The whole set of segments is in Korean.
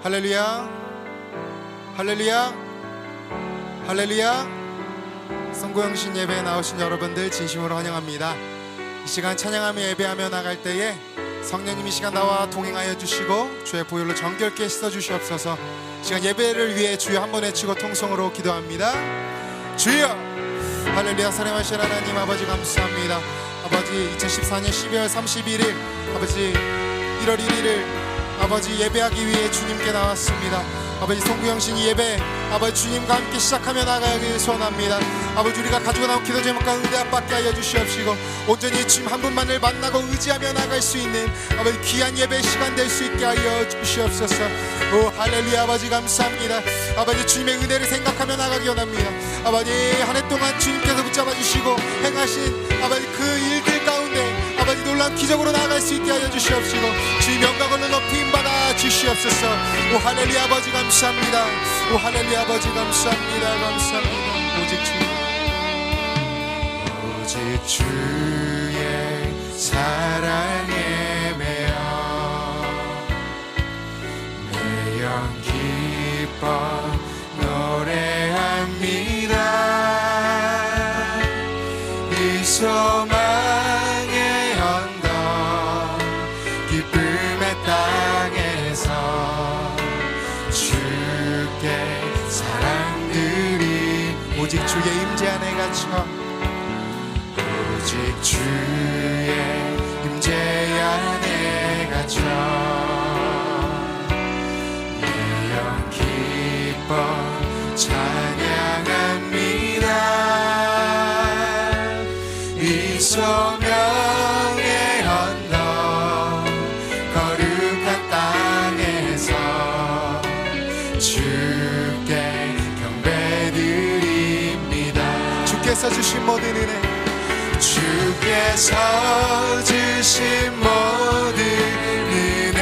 할렐루야, 할렐루야, 할렐루야. 성구영신 예배에 나오신 여러분들 진심으로 환영합니다. 이 시간 찬양하며 예배하며 나갈 때에 성령님이 시간 나와 동행하여 주시고 주의 보혈로 정결케 씻어 주시옵소서. 시간 예배를 위해 주여 한번 외치고 통성으로 기도합니다. 주여, 할렐루야. 사랑하신 하나님 아버지 감사합니다. 아버지 2014년 12월 31일 아버지 1월 1일을 아버지 예배하기 위해 주님께 나왔습니다. 아버지 송구영신 예배 아버지 주님과 함께 시작하며 나가길 소원합니다. 아버지 우리가 가지고 나온 기도 제목과 은혜 앞받게 하여 주시옵시고 온전히 주님 한 분만을 만나고 의지하며 나갈 수 있는 아버지 귀한 예배 시간 될 수 있게 하여 주시옵소서. 오 할렐루야. 아버지 감사합니다. 아버지 주님의 은혜를 생각하며 나가기 원합니다. 아버지 한 해 동안 주님께서 붙잡아 주시고 행하신 아버지 그 일들 가운데 아버지 놀라운 기적으로 나아갈 수 있게 하여 주시옵시고 주님 영광으로 높임 받아 주시옵소서. 오 할렐루야. 아버지 감사합니다. 오 할렐루야. 아버지 감사합니다. 감사합니다. 오직 주의 사랑에 매여 내 영 기뻐 노래합니다. 이 소망의 언덕 기쁨의 땅에서 주께 사랑드리. 오직 주의 임재 안에 갇혀 오직 주의 임재 안에 갇혀 내 영 기뻐 찬양합니다. 이 소명의 언덕 거룩한 땅에서 주께 경배드립니다. 주께서 주신 모든 은혜, 주께서 주신 모든 은혜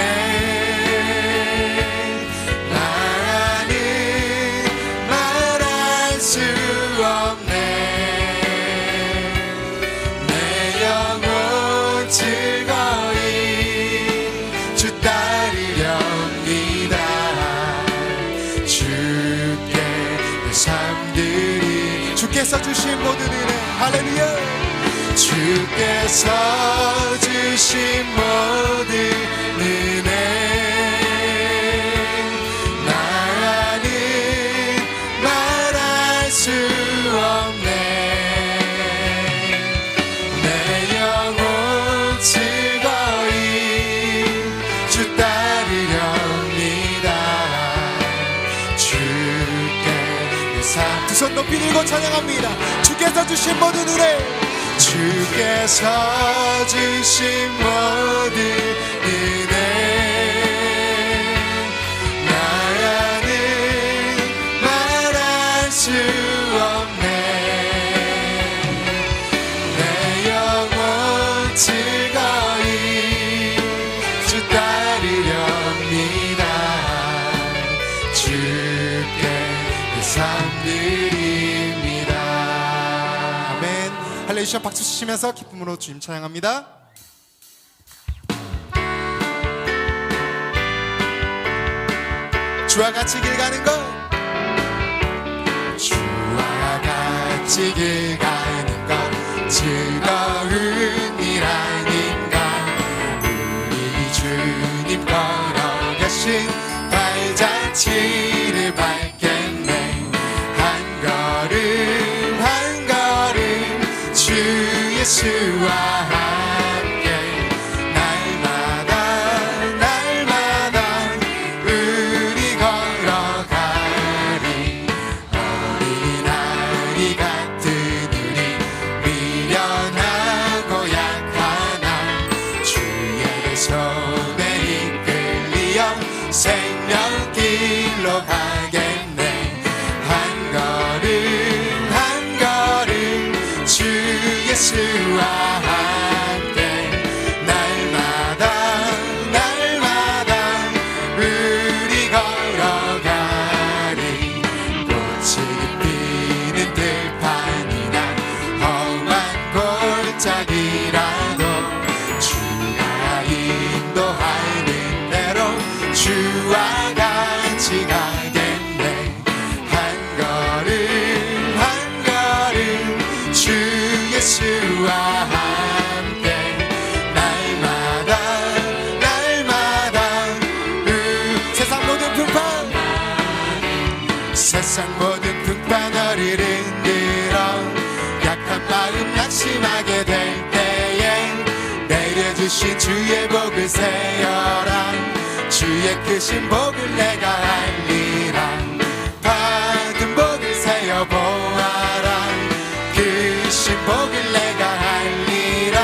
나는 말할 수 없네. 내 영혼 즐거이 주 따르렵니다. 주께 내 삶들이 주께서 주신 모든 은혜 할렐루야. 주께서 주신 모든 은혜 나는 말할 수 없네. 내 영혼 즐거이 주 따르렵니다. 주께 내 삶 두 손 높이 들고 찬양합니다. 주께서 주신 모든 은혜, 주께서 주신 모든 은혜 나는 말할 수 없네. 내 영혼 즐거이 주 따르렵니다. 주께 내 삶 드립니다. 아멘. 할렐루야. 박수 치시면서 기쁨으로 주님 찬양합니다. 주와 같이 길 가는 것, 주와 같이 길 가는 것 즐거운 일 아닌가. 우리 주님 걸어가신 발자취를 밟겠네. 한 걸음 한 걸음 주 예수와 함께 날마다 날마다 우리 걸어가리. 어린아이 같은 우리 미련하고 약하나 주의 손에 이끌리어 생명길로 가겠네. 한 걸음 한 걸음 주 예수와 세상 모든 등바늘을 흔들어 약한 마음 낙심하게 될 때에 내려주신 주의 복을 세어라. 주의 크신 복을 내가 알리라. 받은 복을 세어 보아라. 크신 복을 내가 알리라.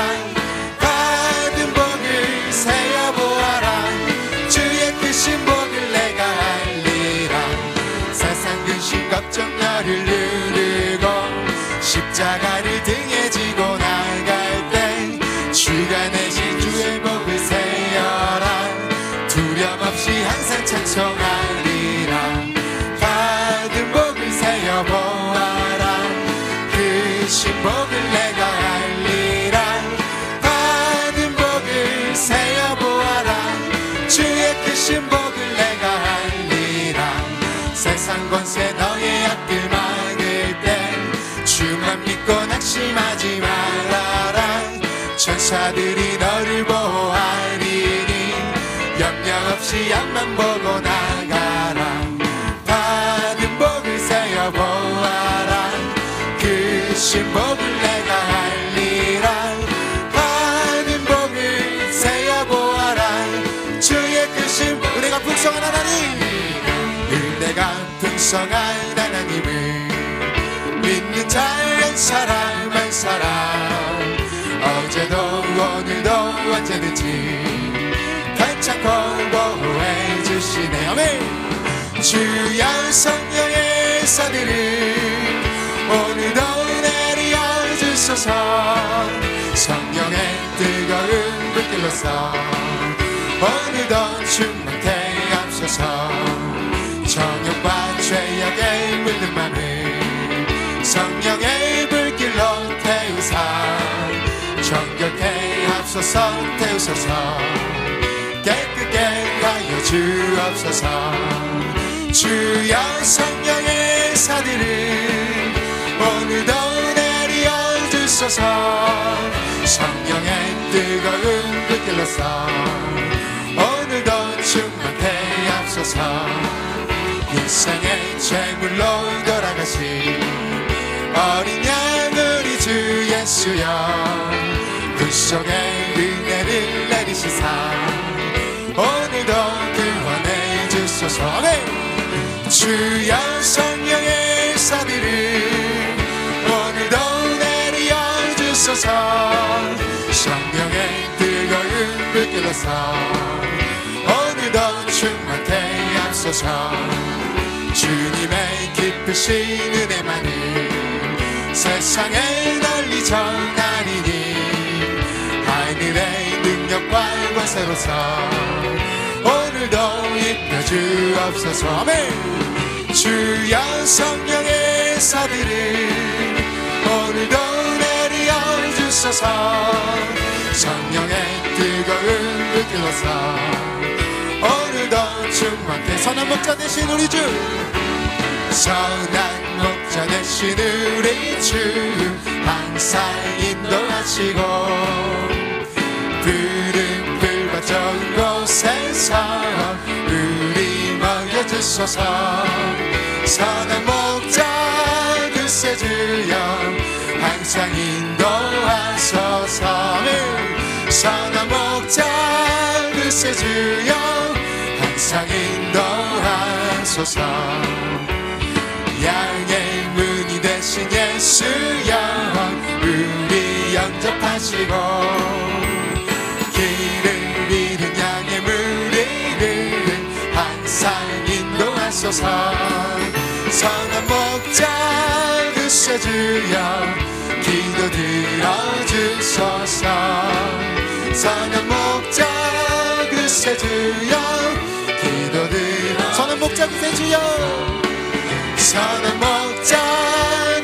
받은 복을 세어 보아라. 주의 크신 복을 내가 알리라. 세상 근심 걱정 너를 누르고 십자가를 등에 지고 나갈 때 주가 내신 주의 복을 세어라. 두려움 없이 항상 찬송하리라. 받은 복을 세어 보아라. 크신 복을 내가 알리라. 받은 복을 세어 보아라. 주의 크신 복을 내가 알리라. 세상 권세 너의 앞길 막을 때 주만 믿고 낙심하지 말아라. 천사들이 너를 보호하리니 염려 없이 앞만 보고 나가라. 받은 복을 세어 보아라. 크신 복을 내가 알리라. 받은 복을 세어 보아라. 주의 크신 복. 은혜가 풍성한 하나님, 은혜가 풍성한 하나님을 믿는 자의 사람 한 사람 어제도 오늘도 언제든지 괜찮고 보호해 주시네. 아멘. 주여 성령의 사들을 오늘도 내려 주소서. 성령의 뜨거운 불길로서 오늘도 충만케 앞서서 정욕과 죄악에 물든 맘을 성령의 불길로 태우사 정결케 앞서서 태우소서. 깨끗게 하여 주옵소서. 주여 성령의 사들을 오늘도 내려 주소서. 성령의 뜨거운 불길로서 오늘도 충만케 앞서서 일생의 제물로 돌아가신 어린 양 우리 주 예수여 그 속에 은혜를 내리시사 오늘도 구원해 주소서. 아멘. 주여 성령의 사비를 오늘도 내려 주소서. 성령의 뜨거운 불길로서 오늘도 충만케 앞서서 주님의 기쁘신 은혜만을 세상에 널리 전하리니 하늘의 능력과 권세로서 오늘도 입혀주옵소서. 아멘. 주여 성령의 사비를 오늘도 내려 주소서. 성령의 뜨거운 불길로서 오늘도 충만케 선한 목자 되신 우리 주 선한 목자 되신 우리 주 항상 인도하시고 푸른 풀과 좋은 곳에서 우리 먹여주소서. 선한 목자 글쎄 주여 항상 인도하소서. 선한 목자 글쎄 주여 항상 인도하소서. 양의 문이 되신 예수여 우리 영접하시고 길을 잃은 양의 무리를 항상 인도하소서. 선한 목자 글쎄 주여 기도 들어주소서. 선한 목자 글쎄 주여 기도 들어 선한 목자 글쎄 주여 선한 목자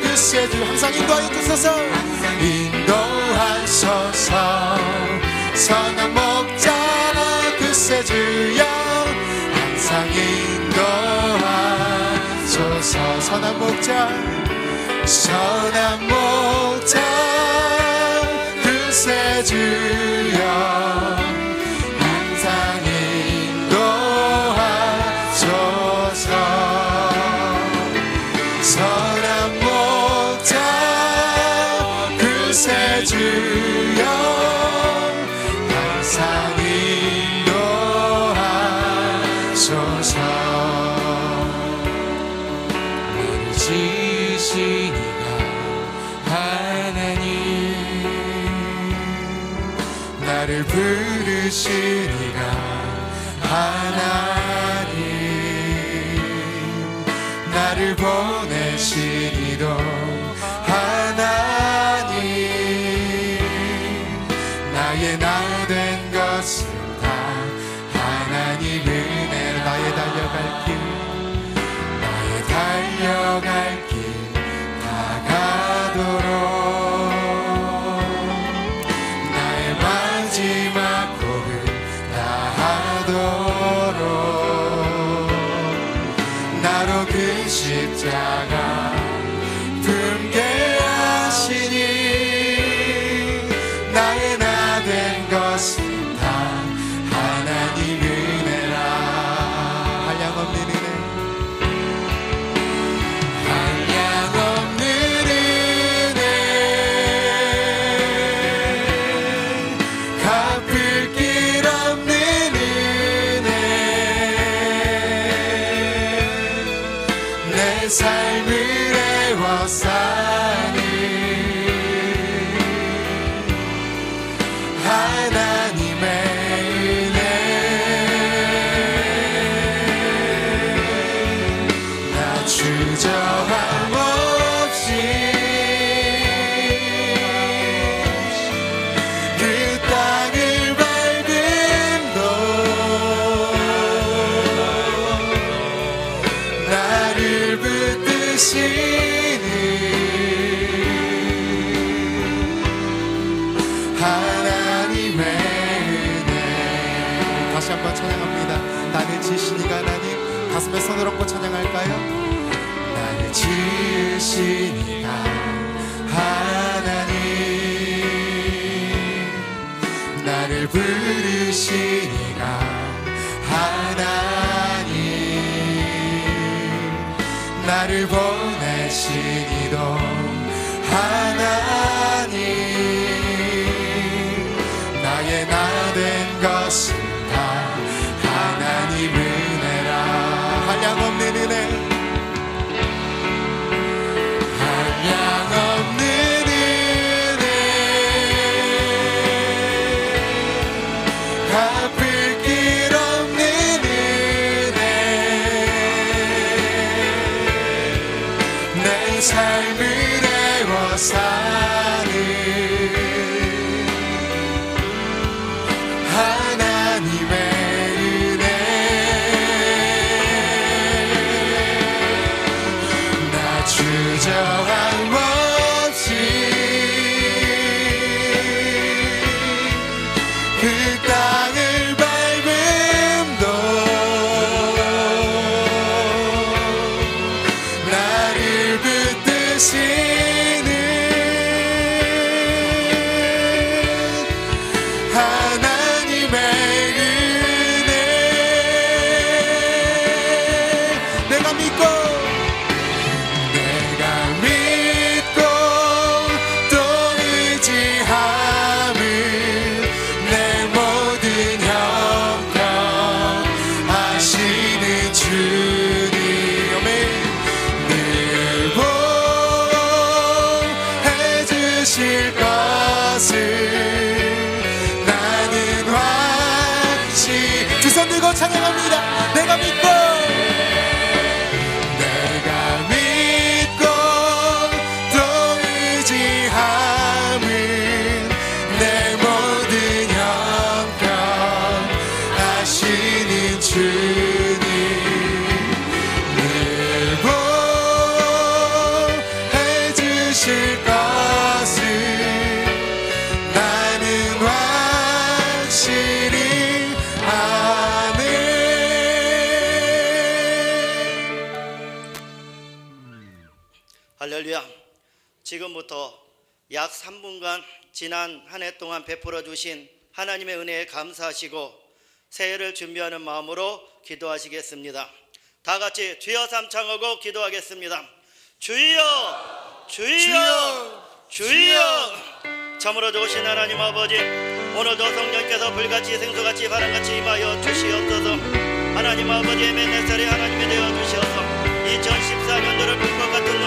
글쎄 주 항상 인도하여 주소서. 인도하소서. 선한 목자 글쎄 주여 항상 인도하소서. 선한 목자 선한 목자 글쎄 주여 항상 인도하소서. 지으시니가 하나님, 나를 부르시니가 하나님, 나를 보내시니도 하나님, 나의 나 된 것은 다 하나님 은혜. 나의 달려갈 길, 나의 달려갈 길 다가도록, 나의 마지막 곡을 다하도록, 나로 그 십자가 품게 하시니, 나의 나 된 것은 다 하나님 은혜라. 한량없는 은혜, 한량없는 은혜, 갚을 길 없는 은혜, 내 삶을 애워싸니 하나님의 은혜, 나 주저함 없이 그 땅을 밟음도 나를 붙드시니 하나님의 은혜. 다시 한번 찬양합니다. 나를 지으시니가 하나님. 가슴에 손을 얹고 찬양할까요? 나를 지으시니가 하나님, 나를 부르시니가 하나님, 나를 보내시니도 하나님, 나의 나 된 것은 다 하나님 은혜라. 한량없는 은혜, 한량없는 은혜, 갚을 길 없는 은혜, 내 삶을 애워싸는 하나님의 은혜, 나 주저함 없이 그 땅을 밟음도 나를 붙드시는 하나님의 은혜, 내가 믿고 또 의지함은 내 모든 형편 하시는 주님, 늘 보호해 주실 것을 나는 확실히. 두 손 들고 찬양합니다. 내가 믿고 또 의지함은 내 모든 형편 하시는 주님, 늘 보호해 주실 것을 나는 확실히 아네. 할렐루야. 지금부터 약 3분간 지난 한 해 동안 베풀어 주신 하나님의 은혜에 감사하시고 새해를 준비하는 마음으로 기도하시겠습니다. 다 같이 주여 삼창하고 기도하겠습니다. 주여, 주여, 주여. 참으로 좋으신 하나님 아버지, 오늘도 성령께서 불같이 생수같이 바람같이 임하여 주시옵소서. 하나님 아버지의 맨날 살이 하나님이 되어 주셔서 2014년도를 불과 같은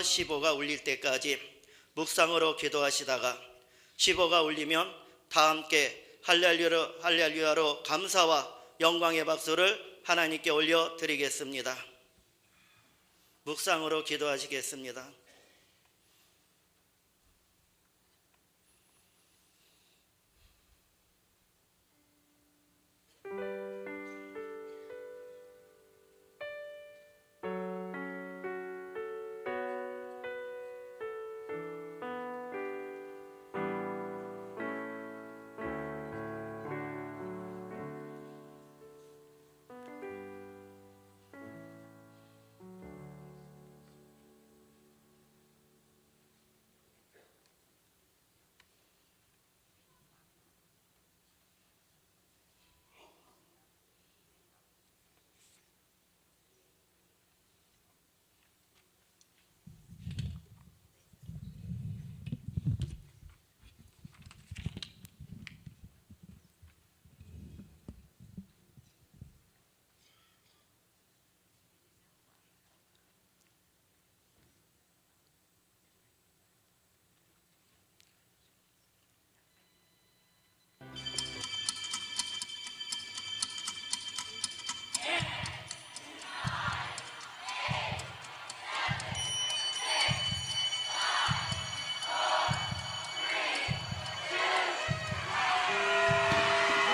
1부터 15가 울릴 때까지 묵상으로 기도하시다가 15가 울리면 다 함께 할렐루야로 감사와 영광의 박수를 하나님께 올려드리겠습니다. 묵상으로 기도하시겠습니다.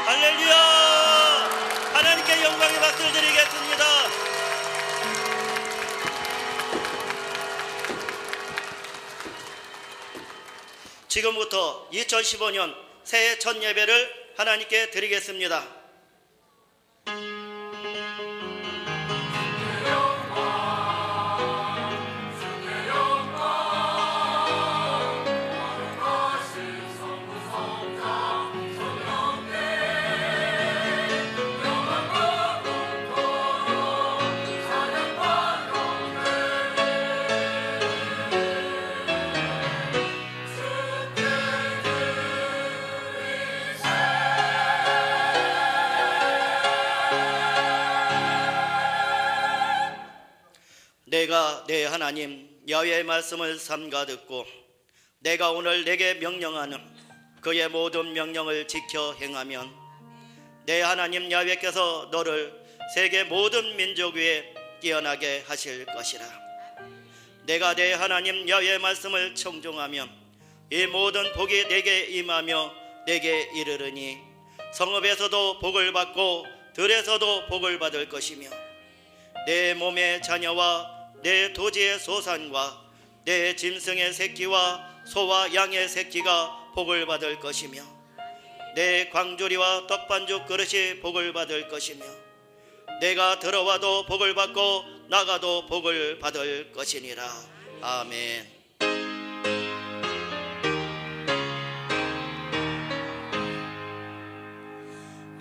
할렐루야! 하나님께 영광의 박수를 드리겠습니다. 지금부터 2015년 새해 첫 예배를 하나님께 드리겠습니다. 내가 내 하나님 야훼의 말씀을 삼가 듣고 내가 오늘 내게 명령하는 그의 모든 명령을 지켜 행하면 내 하나님 야훼께서 너를 세계 모든 민족 위에 뛰어나게 하실 것이라. 내가 내 하나님 야훼의 말씀을 청종하면 이 모든 복이 내게 임하며 내게 이르르니 성읍에서도 복을 받고 들에서도 복을 받을 것이며 내 몸의 자녀와 내 토지의 소산과 내 짐승의 새끼와 소와 양의 새끼가 복을 받을 것이며 내 광주리와 떡반죽 그릇이 복을 받을 것이며 내가 들어와도 복을 받고 나가도 복을 받을 것이니라. 아멘.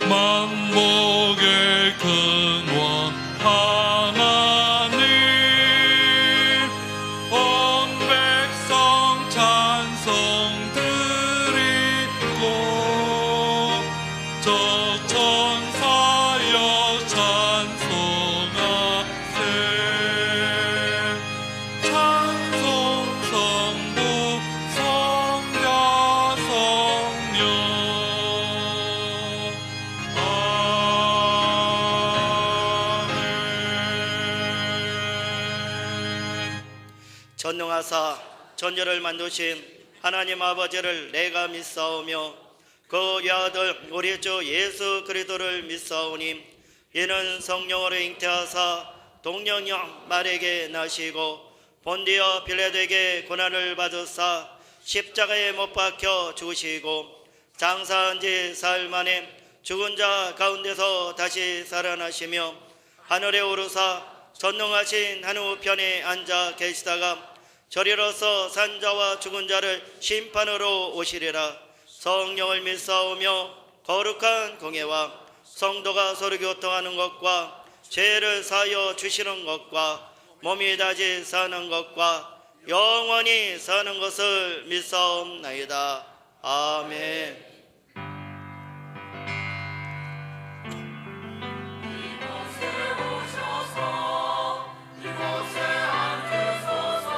만복의 근원 하나님 온 백성 찬송 드리고 저 천사여 찬송하세 찬송 성부 성자 성령 전능하사 전열을 만드신 하나님 아버지를 내가 믿사오며 그의 아들 우리 주 예수 그리스도를 믿사오니 이는 성령으로 잉태하사 동령형 말에게 나시고 본디어 빌라도에게 고난을 받으사 십자가에 못 박혀 죽으시고 장사한 지 사흘 만에 죽은 자 가운데서 다시 살아나시며 하늘에 오르사 전능하신 하늘편에 앉아 계시다가 저리로서 산자와 죽은 자를 심판으로 오시리라. 성령을 믿사오며 거룩한 공예와 성도가 서로 교통하는 것과 죄를 사하여 주시는 것과 몸이 다시 사는 것과 영원히 사는 것을 믿사옵나이다. 아멘. 이곳에 앉으소서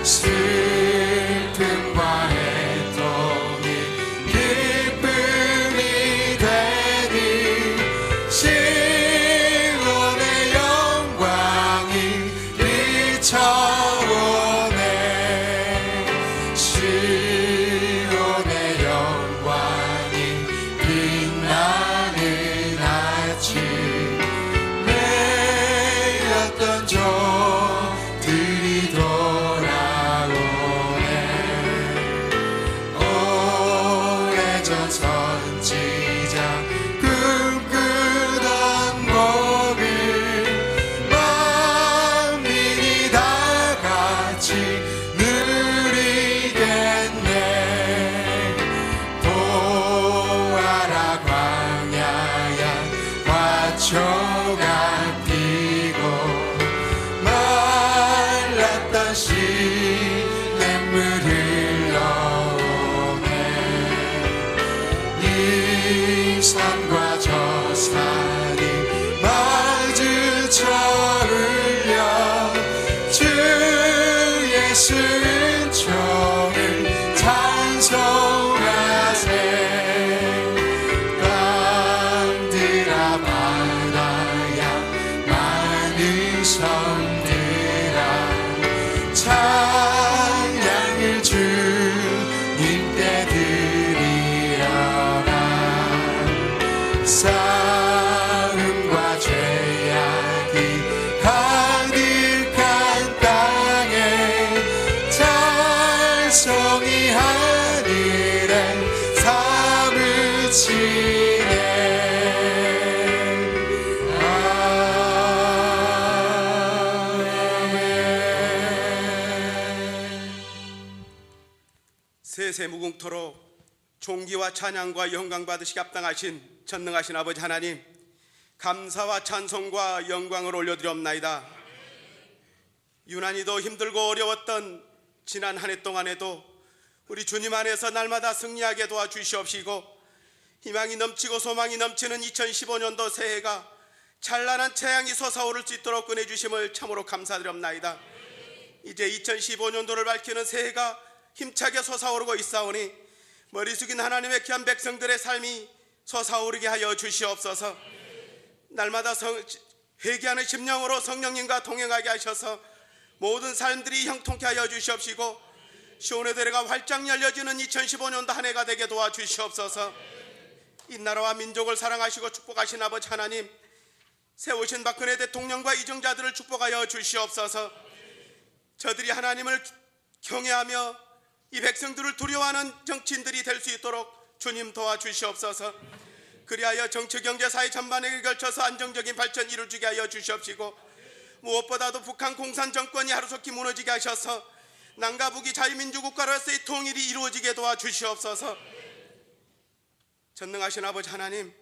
슬픔과 애통이 기쁨이 되니 시온의 영광이 비춰오네 시온의 영광이 빛나는 아침 매였던 종들이 돌아오네 오래전 선지자 꿈꾸던 복을 만민이 다 같이 누리겠네 보아라 광야야 화초가 피고 말랐던 시냇물 흘러오네 이 산과 저 산이 마주쳐 울려 주 예수 은총을 찬송하세 땅들아 바다야 많은 섬들아 찬양을 주님께 드리어라 싸움과 죄악이 가득한 땅에 찬송이 하늘에 사무치네 세세무궁토록 존귀와 찬양과 영광 받으시기 합당하신 전능하신 아버지 하나님 감사와 찬송과 영광을 올려드리옵나이다. 유난히도 힘들고 어려웠던 지난 한 해 동안에도 우리 주님 안에서 날마다 승리하게 도와주시옵시고 희망이 넘치고 소망이 넘치는 2015년도 새해가 찬란한 태양이 솟아오를 수 있도록 꺼내주심을 참으로 감사드리옵나이다. 이제 2015년도를 밝히는 새해가 힘차게 솟아오르고 있사오니 머리 숙인 하나님의 귀한 백성들의 삶이 솟아오르게 하여 주시옵소서. 날마다 회개하는 심령으로 성령님과 동행하게 하셔서 모든 삶들이 형통케 하여 주시옵시고 시온의 대례가 활짝 열려지는 2015년도 한 해가 되게 도와주시옵소서. 이 나라와 민족을 사랑하시고 축복하신 아버지 하나님 세우신 박근혜 대통령과 이정자들을 축복하여 주시옵소서. 저들이 하나님을 경외하며 이 백성들을 두려워하는 정치인들이 될 수 있도록 주님 도와주시옵소서. 그리하여 정치, 경제, 사회 전반에 걸쳐서 안정적인 발전 이루어지게 하여 주시옵시고 무엇보다도 북한 공산 정권이 하루속히 무너지게 하셔서 남과 북이 자유민주국가로서의 통일이 이루어지게 도와주시옵소서. 전능하신 아버지 하나님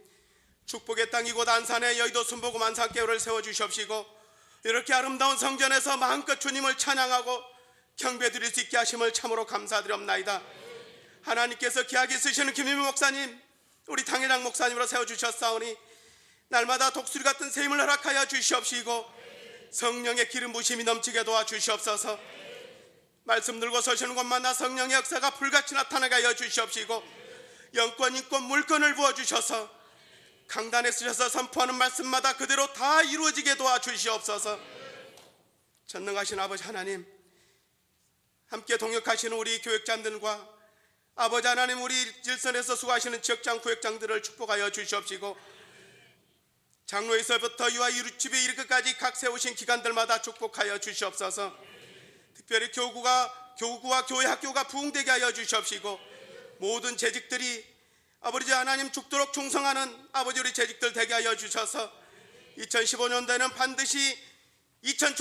축복의 땅 이곳 안산에 여의도 순복음 안산교회를 세워주시옵시고 이렇게 아름다운 성전에서 마음껏 주님을 찬양하고 경배드릴 수 있게 하심을 참으로 감사드리옵나이다. 하나님께서 귀하게 쓰시는 김희미 목사님 우리 당회장 목사님으로 세워주셨사오니 날마다 독수리 같은 셈을 허락하여 주시옵시고 성령의 기름 부심이 넘치게 도와주시옵소서. 말씀 들고 서시는 곳마다 성령의 역사가 불같이 나타나게 하여 주시옵시고 영권, 인권, 물권을 부어주셔서 강단에 쓰셔서 선포하는 말씀마다 그대로 다 이루어지게 도와주시옵소서. 전능하신 아버지 하나님 함께 동역하시는 우리 교역장들과 아버지 하나님 우리 일선에서 수고하시는 지역장, 구역장들을 축복하여 주시옵시고 장로에서부터 유아 이루집에 이르기까지 각 세우신 기관들마다 축복하여 주시옵소서. 특별히 교구와 교회 학교가 부흥되게 하여 주시옵시고 모든 재직들이 아버지 하나님 죽도록 충성하는 아버지 우리 재직들 되게 하여 주셔서 2015년도에는 반드시 2000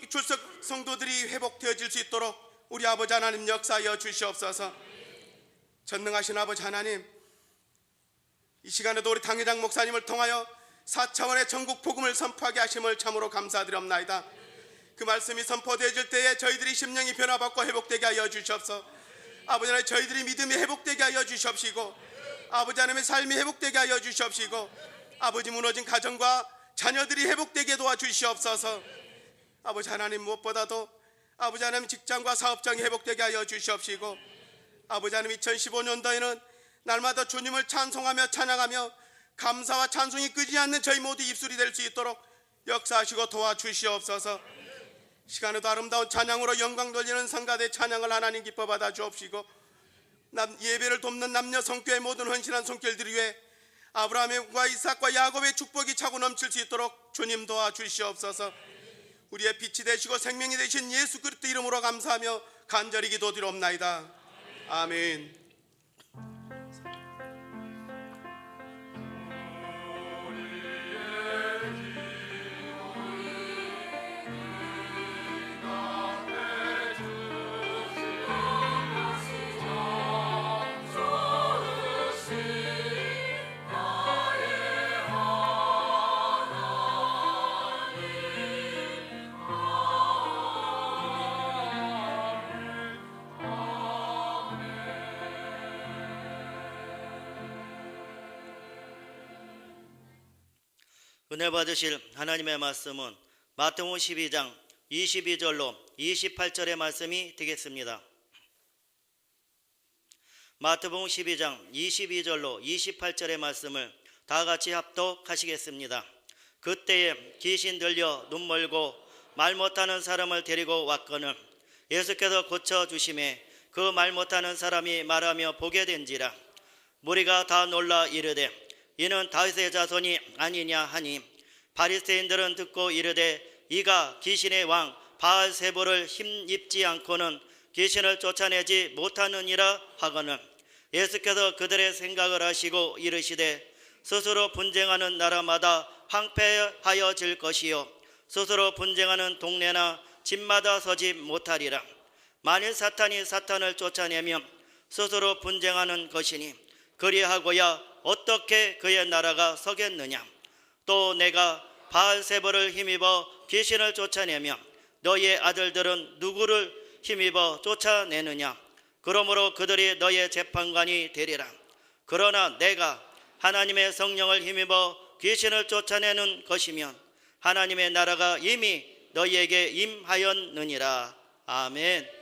출석 성도들이 회복되어질 수 있도록 우리 아버지 하나님 역사하여 주시옵소서. 전능하신 아버지 하나님 이 시간에도 우리 당회장 목사님을 통하여 4차원의 전국 복음을 선포하게 하심을 참으로 감사드리옵나이다. 그 말씀이 선포되어질 때에 저희들이 심령이 변화받고 회복되게 하여 주시옵소서. 아버지 하나님 저희들이 믿음이 회복되게 하여 주시옵시고 아버지 하나님의 삶이 회복되게 하여 주시옵시고 아버지 무너진 가정과 자녀들이 회복되게 도와주시옵소서. 아버지 하나님 무엇보다도 아버지 하나님 직장과 사업장이 회복되게 하여 주시옵시고, 아버지 하나님 2015년도에는 날마다 주님을 찬송하며 찬양하며 감사와 찬송이 끄지 않는 저희 모두 입술이 될 수 있도록 역사하시고 도와주시옵소서. 시간에도 아름다운 찬양으로 영광 돌리는 성가대 찬양을 하나님 기뻐 받아 주옵시고, 예배를 돕는 남녀 성교의 모든 헌신한 손길들 위해 아브라함과 이삭과 야곱의 축복이 차고 넘칠 수 있도록 주님 도와주시옵소서. 우리의 빛이 되시고 생명이 되신 예수 그리스도 이름으로 감사하며 간절히 기도드리옵나이다. 아멘. 은혜 받으실 하나님의 말씀은 마태복음 12장 22절로 28절의 말씀이 되겠습니다. 마태복음 12장 22절로 28절의 말씀을 다 같이 합독하시겠습니다. 그때에 귀신 들려 눈 멀고 말 못하는 사람을 데리고 왔거늘 예수께서 고쳐주심에 그 말 못하는 사람이 말하며 보게 된지라. 무리가 다 놀라 이르되 이는 다윗의 자손이 아니냐 하니, 바리새인들은 듣고 이르되 이가 귀신의 왕 바알세불을 힘입지 않고는 귀신을 쫓아내지 못하느니라 하거늘 예수께서 그들의 생각을 아시고 이르시되 스스로 분쟁하는 나라마다 황폐하여질 것이요 스스로 분쟁하는 동네나 집마다 서지 못하리라. 만일 사탄이 사탄을 쫓아내면 스스로 분쟁하는 것이니 그리하고야 어떻게 그의 나라가 서겠느냐. 또 내가 바알세불을 힘입어 귀신을 쫓아내며 너희의 아들들은 누구를 힘입어 쫓아내느냐. 그러므로 그들이 너희의 재판관이 되리라. 그러나 내가 하나님의 성령을 힘입어 귀신을 쫓아내는 것이면 하나님의 나라가 이미 너희에게 임하였느니라. 아멘.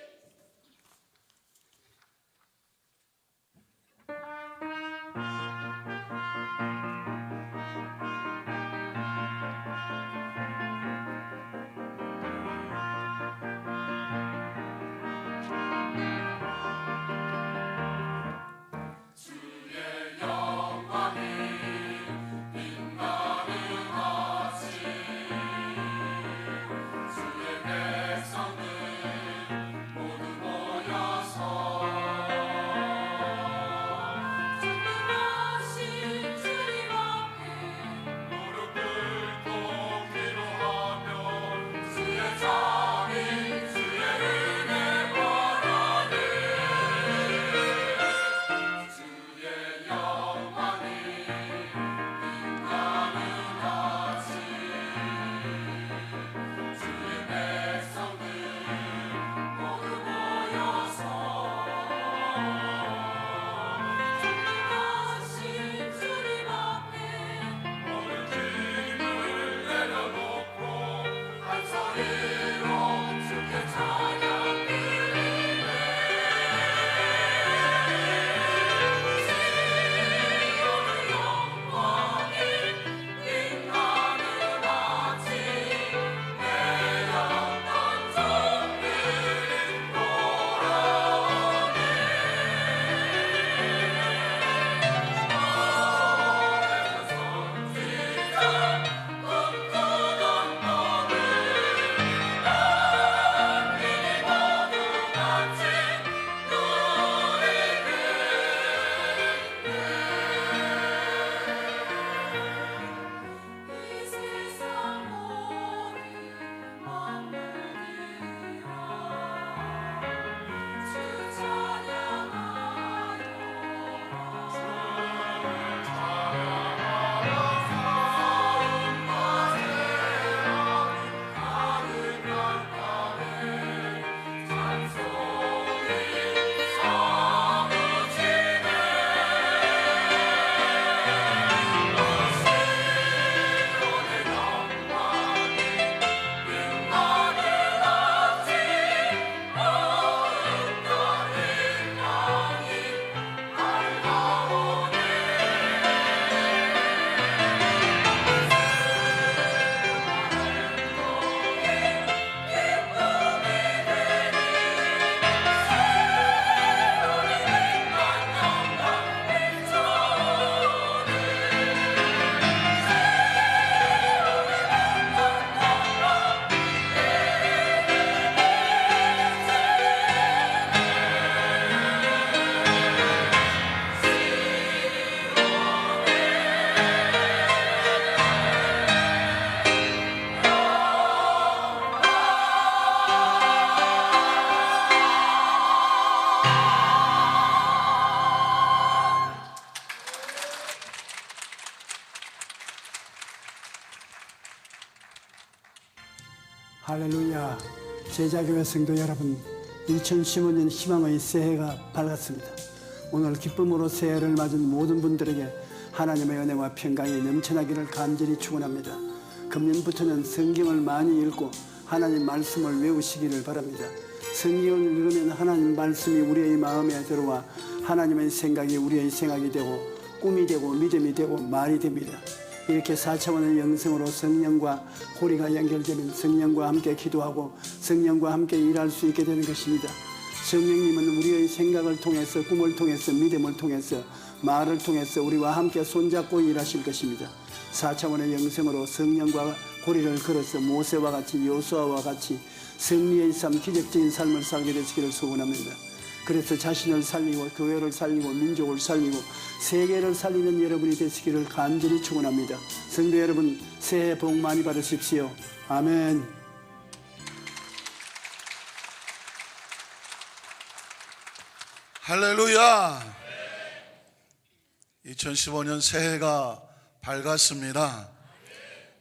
제자교회 성도 여러분, 2015년 희망의 새해가 밝았습니다. 오늘 기쁨으로 새해를 맞은 모든 분들에게 하나님의 은혜와 평강이 넘쳐나기를 간절히 축원합니다. 금년부터는 성경을 많이 읽고 하나님 말씀을 외우시기를 바랍니다. 성경을 읽으면 하나님 말씀이 우리의 마음에 들어와 하나님의 생각이 우리의 생각이 되고 꿈이 되고 믿음이 되고 말이 됩니다. 이렇게 4차원의 영성으로 성령과 고리가 연결되면 성령과 함께 기도하고 성령과 함께 일할 수 있게 되는 것입니다. 성령님은 우리의 생각을 통해서, 꿈을 통해서, 믿음을 통해서, 말을 통해서 우리와 함께 손잡고 일하실 것입니다. 4차원의 영성으로 성령과 고리를 걸어서 모세와 같이, 여호수아와 같이 승리의 삶, 기적적인 삶을 살게 되시기를 소원합니다. 그래서 자신을 살리고 교회를 살리고 민족을 살리고 세계를 살리는 여러분이 되시기를 간절히 축원합니다. 성도 여러분, 새해 복 많이 받으십시오. 아멘. 할렐루야. 2015년 새해가 밝았습니다.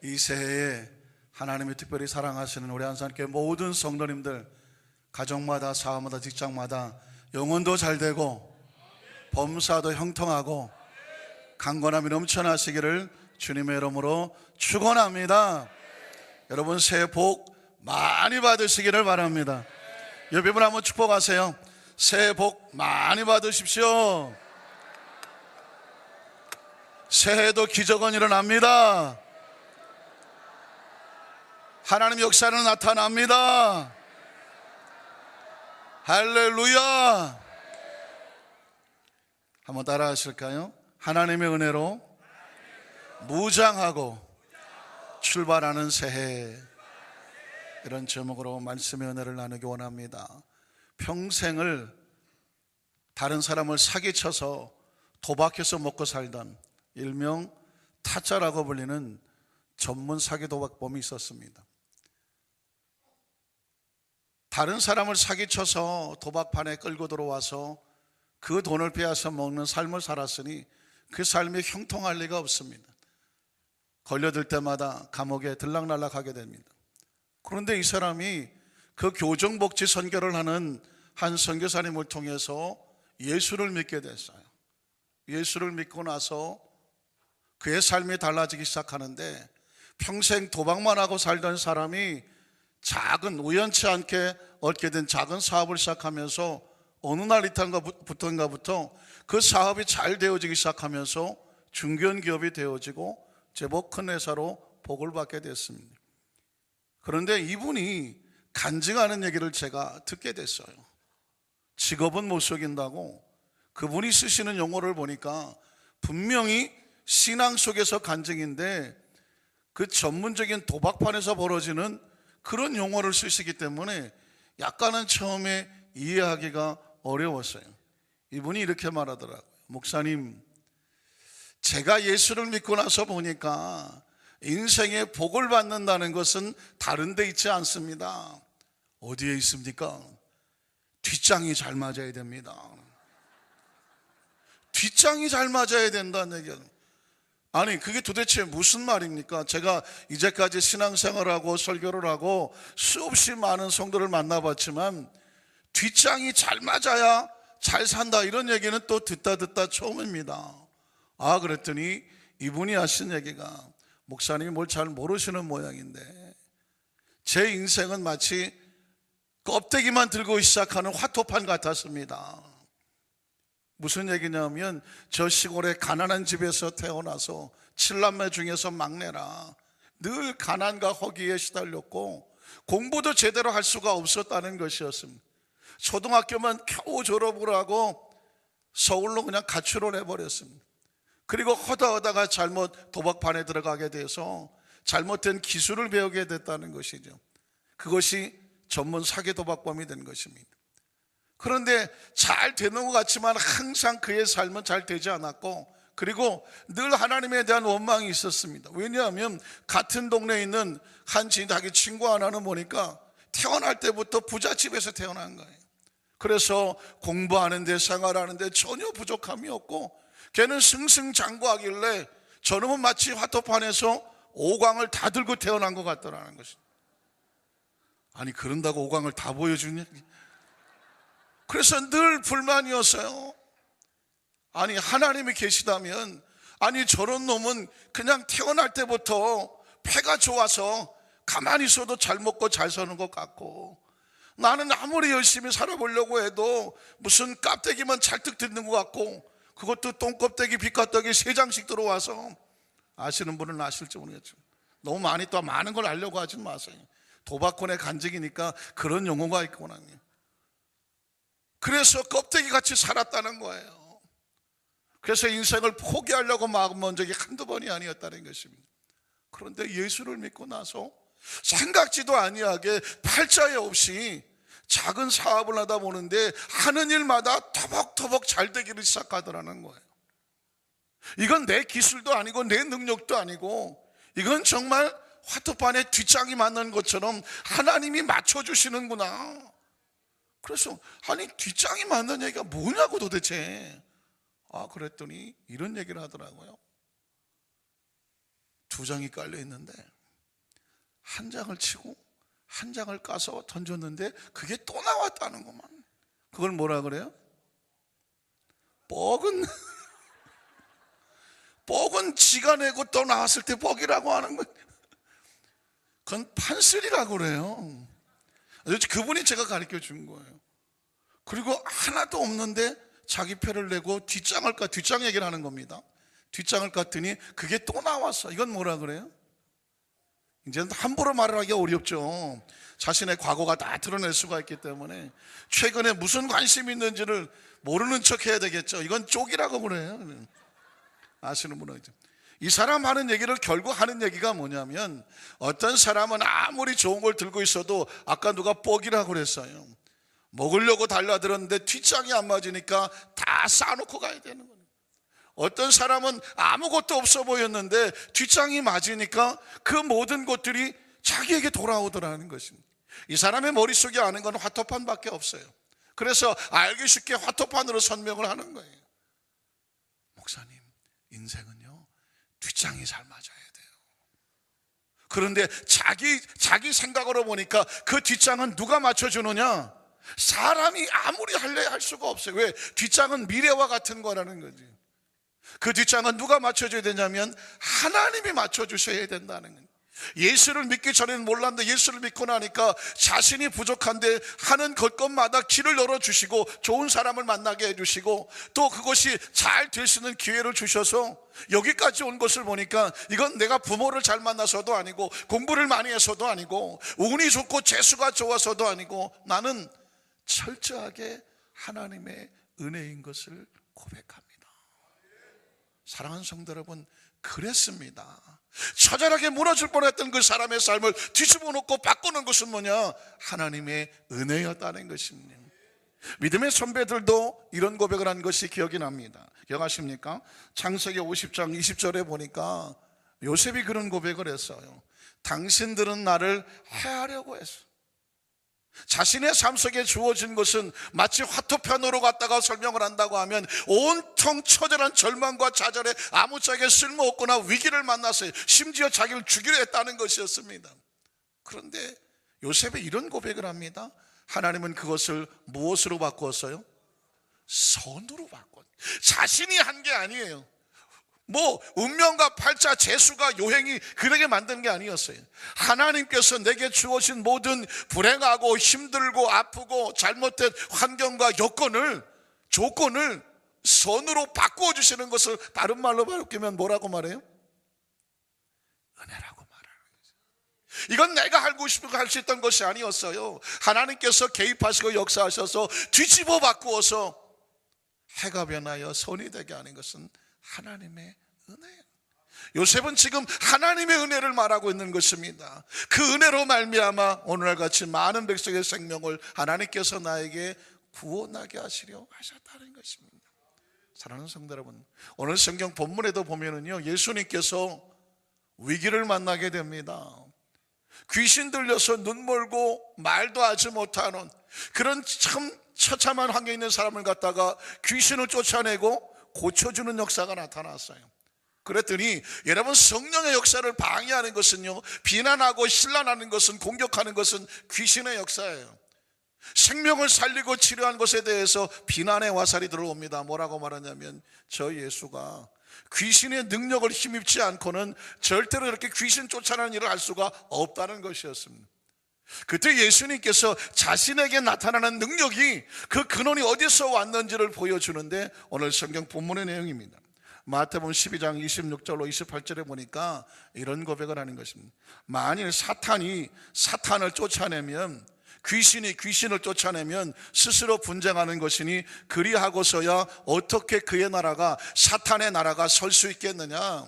이 새해에 하나님이 특별히 사랑하시는 우리 안산교회 모든 성도님들, 가정마다, 사업마다, 직장마다 영혼도 잘 되고 범사도 형통하고 강건함이 넘쳐나시기를 주님의 이름으로 축원합니다. 여러분, 새해 복 많이 받으시기를 바랍니다. 옆에 분 한번 축복하세요. 새해 복 많이 받으십시오. 새해도 기적은 일어납니다. 하나님 역사는 나타납니다. 할렐루야. 한번 따라 하실까요? 하나님의 은혜로 무장하고 출발하는 새해, 이런 제목으로 말씀의 은혜를 나누기 원합니다. 평생을 다른 사람을 사기쳐서 도박해서 먹고 살던 일명 타짜라고 불리는 전문 사기 도박범이 있었습니다. 다른 사람을 사기쳐서 도박판에 끌고 들어와서 그 돈을 빼앗아 먹는 삶을 살았으니 그 삶이 형통할 리가 없습니다. 걸려들 때마다 감옥에 들락날락하게 됩니다. 그런데 이 사람이 그 교정복지 선교를 하는 한 선교사님을 통해서 예수를 믿게 됐어요. 예수를 믿고 나서 그의 삶이 달라지기 시작하는데, 평생 도박만 하고 살던 사람이 작은, 우연치 않게 얻게 된 작은 사업을 시작하면서 어느 날 이탄가부터 그 사업이 잘 되어지기 시작하면서 중견기업이 되어지고 제법 큰 회사로 복을 받게 됐습니다. 그런데 이분이 간증하는 얘기를 제가 듣게 됐어요. 직업은 못 속인다고. 그분이 쓰시는 용어를 보니까 분명히 신앙 속에서 간증인데 그 전문적인 도박판에서 벌어지는 그런 용어를 쓰시기 때문에 약간은 처음에 이해하기가 어려웠어요. 이분이 이렇게 말하더라고요. 목사님, 제가 예수를 믿고 나서 보니까 인생에 복을 받는다는 것은 다른 데 있지 않습니다. 어디에 있습니까? 뒷장이 잘 맞아야 됩니다. 뒷장이 잘 맞아야 된다는 얘기예요. 아니, 그게 도대체 무슨 말입니까? 제가 이제까지 신앙생활하고 설교를 하고 수없이 많은 성도를 만나봤지만 뒷장이 잘 맞아야 잘 산다, 이런 얘기는 또 듣다 처음입니다. 아, 그랬더니 이분이 하신 얘기가, 목사님이 뭘 잘 모르시는 모양인데, 제 인생은 마치 껍데기만 들고 시작하는 화토판 같았습니다. 무슨 얘기냐면, 저 시골의 가난한 집에서 태어나서 7남매 중에서 막내라 늘 가난과 허기에 시달렸고 공부도 제대로 할 수가 없었다는 것이었습니다. 초등학교만 겨우 졸업을 하고 서울로 그냥 가출을 해버렸습니다. 그리고 하다가 잘못 도박판에 들어가게 돼서 잘못된 기술을 배우게 됐다는 것이죠. 그것이 전문 사기 도박범이 된 것입니다. 그런데 잘 되는 것 같지만 항상 그의 삶은 잘 되지 않았고, 그리고 늘 하나님에 대한 원망이 있었습니다. 왜냐하면 같은 동네에 있는 한 자기 친구 하나는 보니까 태어날 때부터 부잣집에서 태어난 거예요. 그래서 공부하는데 생활하는데 전혀 부족함이 없고 걔는 승승장구하길래 저놈은 마치 화토판에서 5광을 다 들고 태어난 것 같더라는 것입니다. 아니 그런다고 5강을 다 보여주냐? 그래서 늘 불만이었어요. 아니 하나님이 계시다면, 아니 저런 놈은 그냥 태어날 때부터 패가 좋아서 가만히 있어도 잘 먹고 잘 사는 것 같고, 나는 아무리 열심히 살아보려고 해도 무슨 껍데기만 찰떡 듣는 것 같고, 그것도 똥껍데기 빛껍데기 3장씩 들어와서, 아시는 분은 아실지 모르겠죠. 너무 많이 또 많은 걸 알려고 하지 마세요. 도박꾼의 간직이니까 그런 용어가 있구나. 그래서 껍데기같이 살았다는 거예요. 그래서 인생을 포기하려고 마음먹은 적이 한두 번이 아니었다는 것입니다. 그런데 예수를 믿고 나서 생각지도 아니하게 팔자에 없이 작은 사업을 하다 보는데 하는 일마다 터벅터벅 잘 되기를 시작하더라는 거예요. 이건 내 기술도 아니고 내 능력도 아니고, 이건 정말 화투판에 뒷장이 맞는 것처럼 하나님이 맞춰주시는구나. 그래서 아니 뒷장이 맞는 얘기가 뭐냐고 도대체. 그랬더니 이런 얘기를 하더라고요. 2장이 깔려 있는데 한 장을 치고 한 장을 까서 던졌는데 그게 또 나왔다는 것만. 그걸 뭐라 그래요? 뻑은 지가 내고 또 나왔을 때 뻑이라고 하는 거예요. 그건 판슬이라고 그래요. 그분이 제가 가르쳐 준 거예요. 그리고 하나도 없는데 자기 표를 내고 뒷장 얘기를 하는 겁니다. 뒷장을 깠더니 그게 또 나왔어. 이건 뭐라 그래요? 이제는 함부로 말을 하기가 어렵죠. 자신의 과거가 다 드러낼 수가 있기 때문에 최근에 무슨 관심이 있는지를 모르는 척 해야 되겠죠. 이건 쪽이라고 그래요. 아시는 분은 있죠. 이 사람 하는 얘기를 결국 하는 얘기가 뭐냐면, 어떤 사람은 아무리 좋은 걸 들고 있어도 아까 누가 뻑이라고 그랬어요. 먹으려고 달라들었는데 뒷장이 안 맞으니까 다 싸놓고 가야 되는 거예요. 어떤 사람은 아무것도 없어 보였는데 뒷장이 맞으니까 그 모든 것들이 자기에게 돌아오더라는 것입니다. 이 사람의 머릿속에 아는 건 화토판밖에 없어요. 그래서 알기 쉽게 화토판으로 설명을 하는 거예요. 목사님, 인생은요 뒷장이 잘 맞아야 돼요. 그런데 자기 생각으로 보니까 그 뒷장은 누가 맞춰주느냐? 사람이 아무리 할래 할 수가 없어요. 왜? 뒷장은 미래와 같은 거라는 거지. 그 뒷장은 누가 맞춰줘야 되냐면 하나님이 맞춰주셔야 된다는 거예요. 예수를 믿기 전에는 몰랐는데 예수를 믿고 나니까 자신이 부족한데 하는 것마다 길을 열어주시고 좋은 사람을 만나게 해주시고 또 그것이 잘 될 수 있는 기회를 주셔서 여기까지 온 것을 보니까 이건 내가 부모를 잘 만나서도 아니고 공부를 많이 해서도 아니고 운이 좋고 재수가 좋아서도 아니고 나는 철저하게 하나님의 은혜인 것을 고백합니다. 사랑하는 성도 여러분, 그랬습니다. 처절하게 무너질 뻔했던 그 사람의 삶을 뒤집어 놓고 바꾸는 것은 뭐냐? 하나님의 은혜였다는 것입니다. 믿음의 선배들도 이런 고백을 한 것이 기억이 납니다. 기억하십니까? 창세기 50장 20절에 보니까 요셉이 그런 고백을 했어요. 당신들은 나를 해하려고 했어. 자신의 삶 속에 주어진 것은 마치 화투판으로 갖다가 설명을 한다고 하면 온통 처절한 절망과 좌절에 아무짝에 쓸모없거나 위기를 만났어요. 심지어 자기를 죽이려 했다는 것이었습니다. 그런데 요셉이 이런 고백을 합니다. 하나님은 그것을 무엇으로 바꾸었어요? 선으로 바꿨어요. 자신이 한 게 아니에요. 운명과 팔자, 재수가, 요행이 그렇게 만든 게 아니었어요. 하나님께서 내게 주어진 모든 불행하고 힘들고 아프고 잘못된 환경과 조건을 선으로 바꾸어 주시는 것을 다른 말로 바꾸면 뭐라고 말해요? 은혜라고 말하는 거죠. 이건 내가 알고 싶고 할 수 있던 것이 아니었어요. 하나님께서 개입하시고 역사하셔서 뒤집어 바꾸어서 해가 변하여 선이 되게 하는 것은 하나님의 은혜예요. 요셉은 지금 하나님의 은혜를 말하고 있는 것입니다. 그 은혜로 말미암아 오늘날 같이 많은 백성의 생명을 하나님께서 나에게 구원하게 하시려 하셨다는 것입니다. 사랑하는 성도 여러분, 오늘 성경 본문에도 보면은요, 예수님께서 위기를 만나게 됩니다. 귀신 들려서 눈 멀고 말도 하지 못하는 그런 참 처참한 환경에 있는 사람을 갖다가 귀신을 쫓아내고 고쳐주는 역사가 나타났어요. 그랬더니 여러분, 성령의 역사를 방해하는 것은요, 비난하고 신란하는 것은, 공격하는 것은 귀신의 역사예요. 생명을 살리고 치료한 것에 대해서 비난의 화살이 들어옵니다. 뭐라고 말하냐면, 저 예수가 귀신의 능력을 힘입지 않고는 절대로 이렇게 귀신 쫓아내는 일을 할 수가 없다는 것이었습니다. 그때 예수님께서 자신에게 나타나는 능력이 그 근원이 어디서 왔는지를 보여주는데, 오늘 성경 본문의 내용입니다. 마태복음 12장 26절로 28절에 보니까 이런 고백을 하는 것입니다. 만일 사탄이 사탄을 쫓아내면, 귀신이 귀신을 쫓아내면 스스로 분쟁하는 것이니 그리하고서야 어떻게 그의 나라가, 사탄의 나라가 설 수 있겠느냐.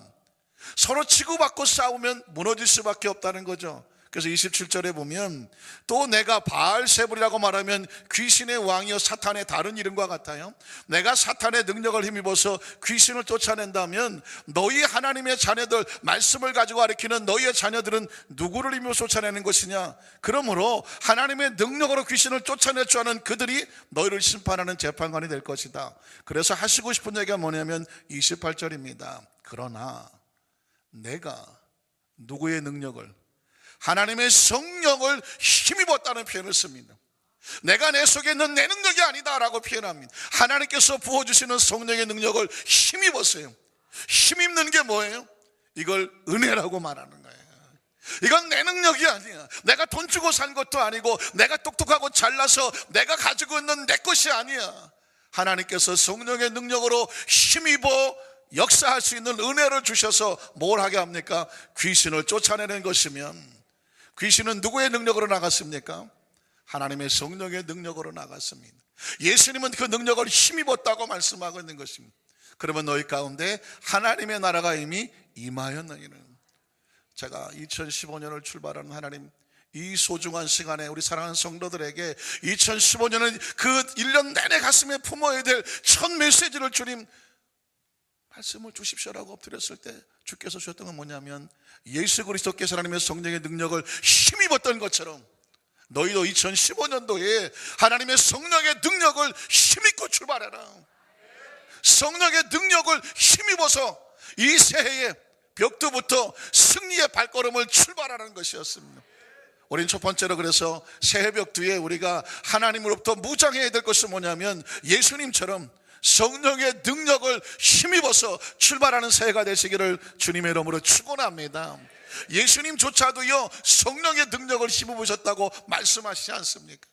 서로 치고받고 싸우면 무너질 수밖에 없다는 거죠. 그래서 27절에 보면, 또 내가 바알세불이라고 말하면 귀신의 왕이여 사탄의 다른 이름과 같아요. 내가 사탄의 능력을 힘입어서 귀신을 쫓아낸다면 너희 하나님의 자녀들, 말씀을 가지고 가리키는 너희의 자녀들은 누구를 힘입어 쫓아내는 것이냐. 그러므로 하나님의 능력으로 귀신을 쫓아낼 줄 아는 그들이 너희를 심판하는 재판관이 될 것이다. 그래서 하시고 싶은 얘기가 뭐냐면 28절입니다. 그러나 내가 누구의 능력을, 하나님의 성령을 힘입었다는 표현을 씁니다. 내가 내 속에 있는 내 능력이 아니다 라고 표현합니다. 하나님께서 부어주시는 성령의 능력을 힘입었어요. 힘입는 게 뭐예요? 이걸 은혜라고 말하는 거예요. 이건 내 능력이 아니야. 내가 돈 주고 산 것도 아니고, 내가 똑똑하고 잘나서 내가 가지고 있는 내 것이 아니야. 하나님께서 성령의 능력으로 힘입어 역사할 수 있는 은혜를 주셔서 뭘 하게 합니까? 귀신을 쫓아내는 것이면, 귀신은 누구의 능력으로 나갔습니까? 하나님의 성령의 능력으로 나갔습니다. 예수님은 그 능력을 힘입었다고 말씀하고 있는 것입니다. 그러면 너희 가운데 하나님의 나라가 이미 임하였느니는. 제가 2015년을 출발하는 하나님, 이 소중한 시간에 우리 사랑하는 성도들에게 2015년은 그 1년 내내 가슴에 품어야 될 첫 메시지를 주님 말씀을 주십시오라고 엎드렸을 때 주께서 주셨던 건 뭐냐면, 예수 그리스도께서 하나님의 성령의 능력을 힘입었던 것처럼 너희도 2015년도에 하나님의 성령의 능력을 힘입고 출발해라. 성령의 능력을 힘입어서 이 새해에 벽두부터 승리의 발걸음을 출발하는 것이었습니다. 우린 첫 번째로 그래서 새해 벽두에 우리가 하나님으로부터 무장해야 될 것은 뭐냐면, 예수님처럼 성령의 능력을 힘입어서 출발하는 새해가 되시기를 주님의 이름으로 축원합니다. 예수님조차도요 성령의 능력을 힘입으셨다고 말씀하시지 않습니까?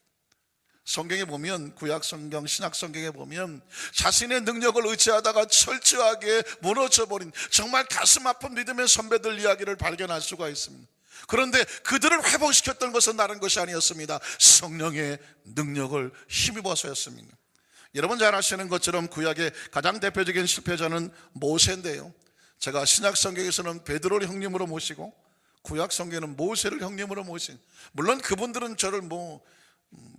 성경에 보면, 구약 성경, 신약 성경에 보면 자신의 능력을 의지하다가 철저하게 무너져버린 정말 가슴 아픈 믿음의 선배들 이야기를 발견할 수가 있습니다. 그런데 그들을 회복시켰던 것은 다른 것이 아니었습니다. 성령의 능력을 힘입어서였습니다. 여러분 잘 아시는 것처럼 구약의 가장 대표적인 실패자는 모세인데요, 제가 신약 성경에서는 베드로를 형님으로 모시고 구약 성경에는 모세를 형님으로 모신, 물론 그분들은 저를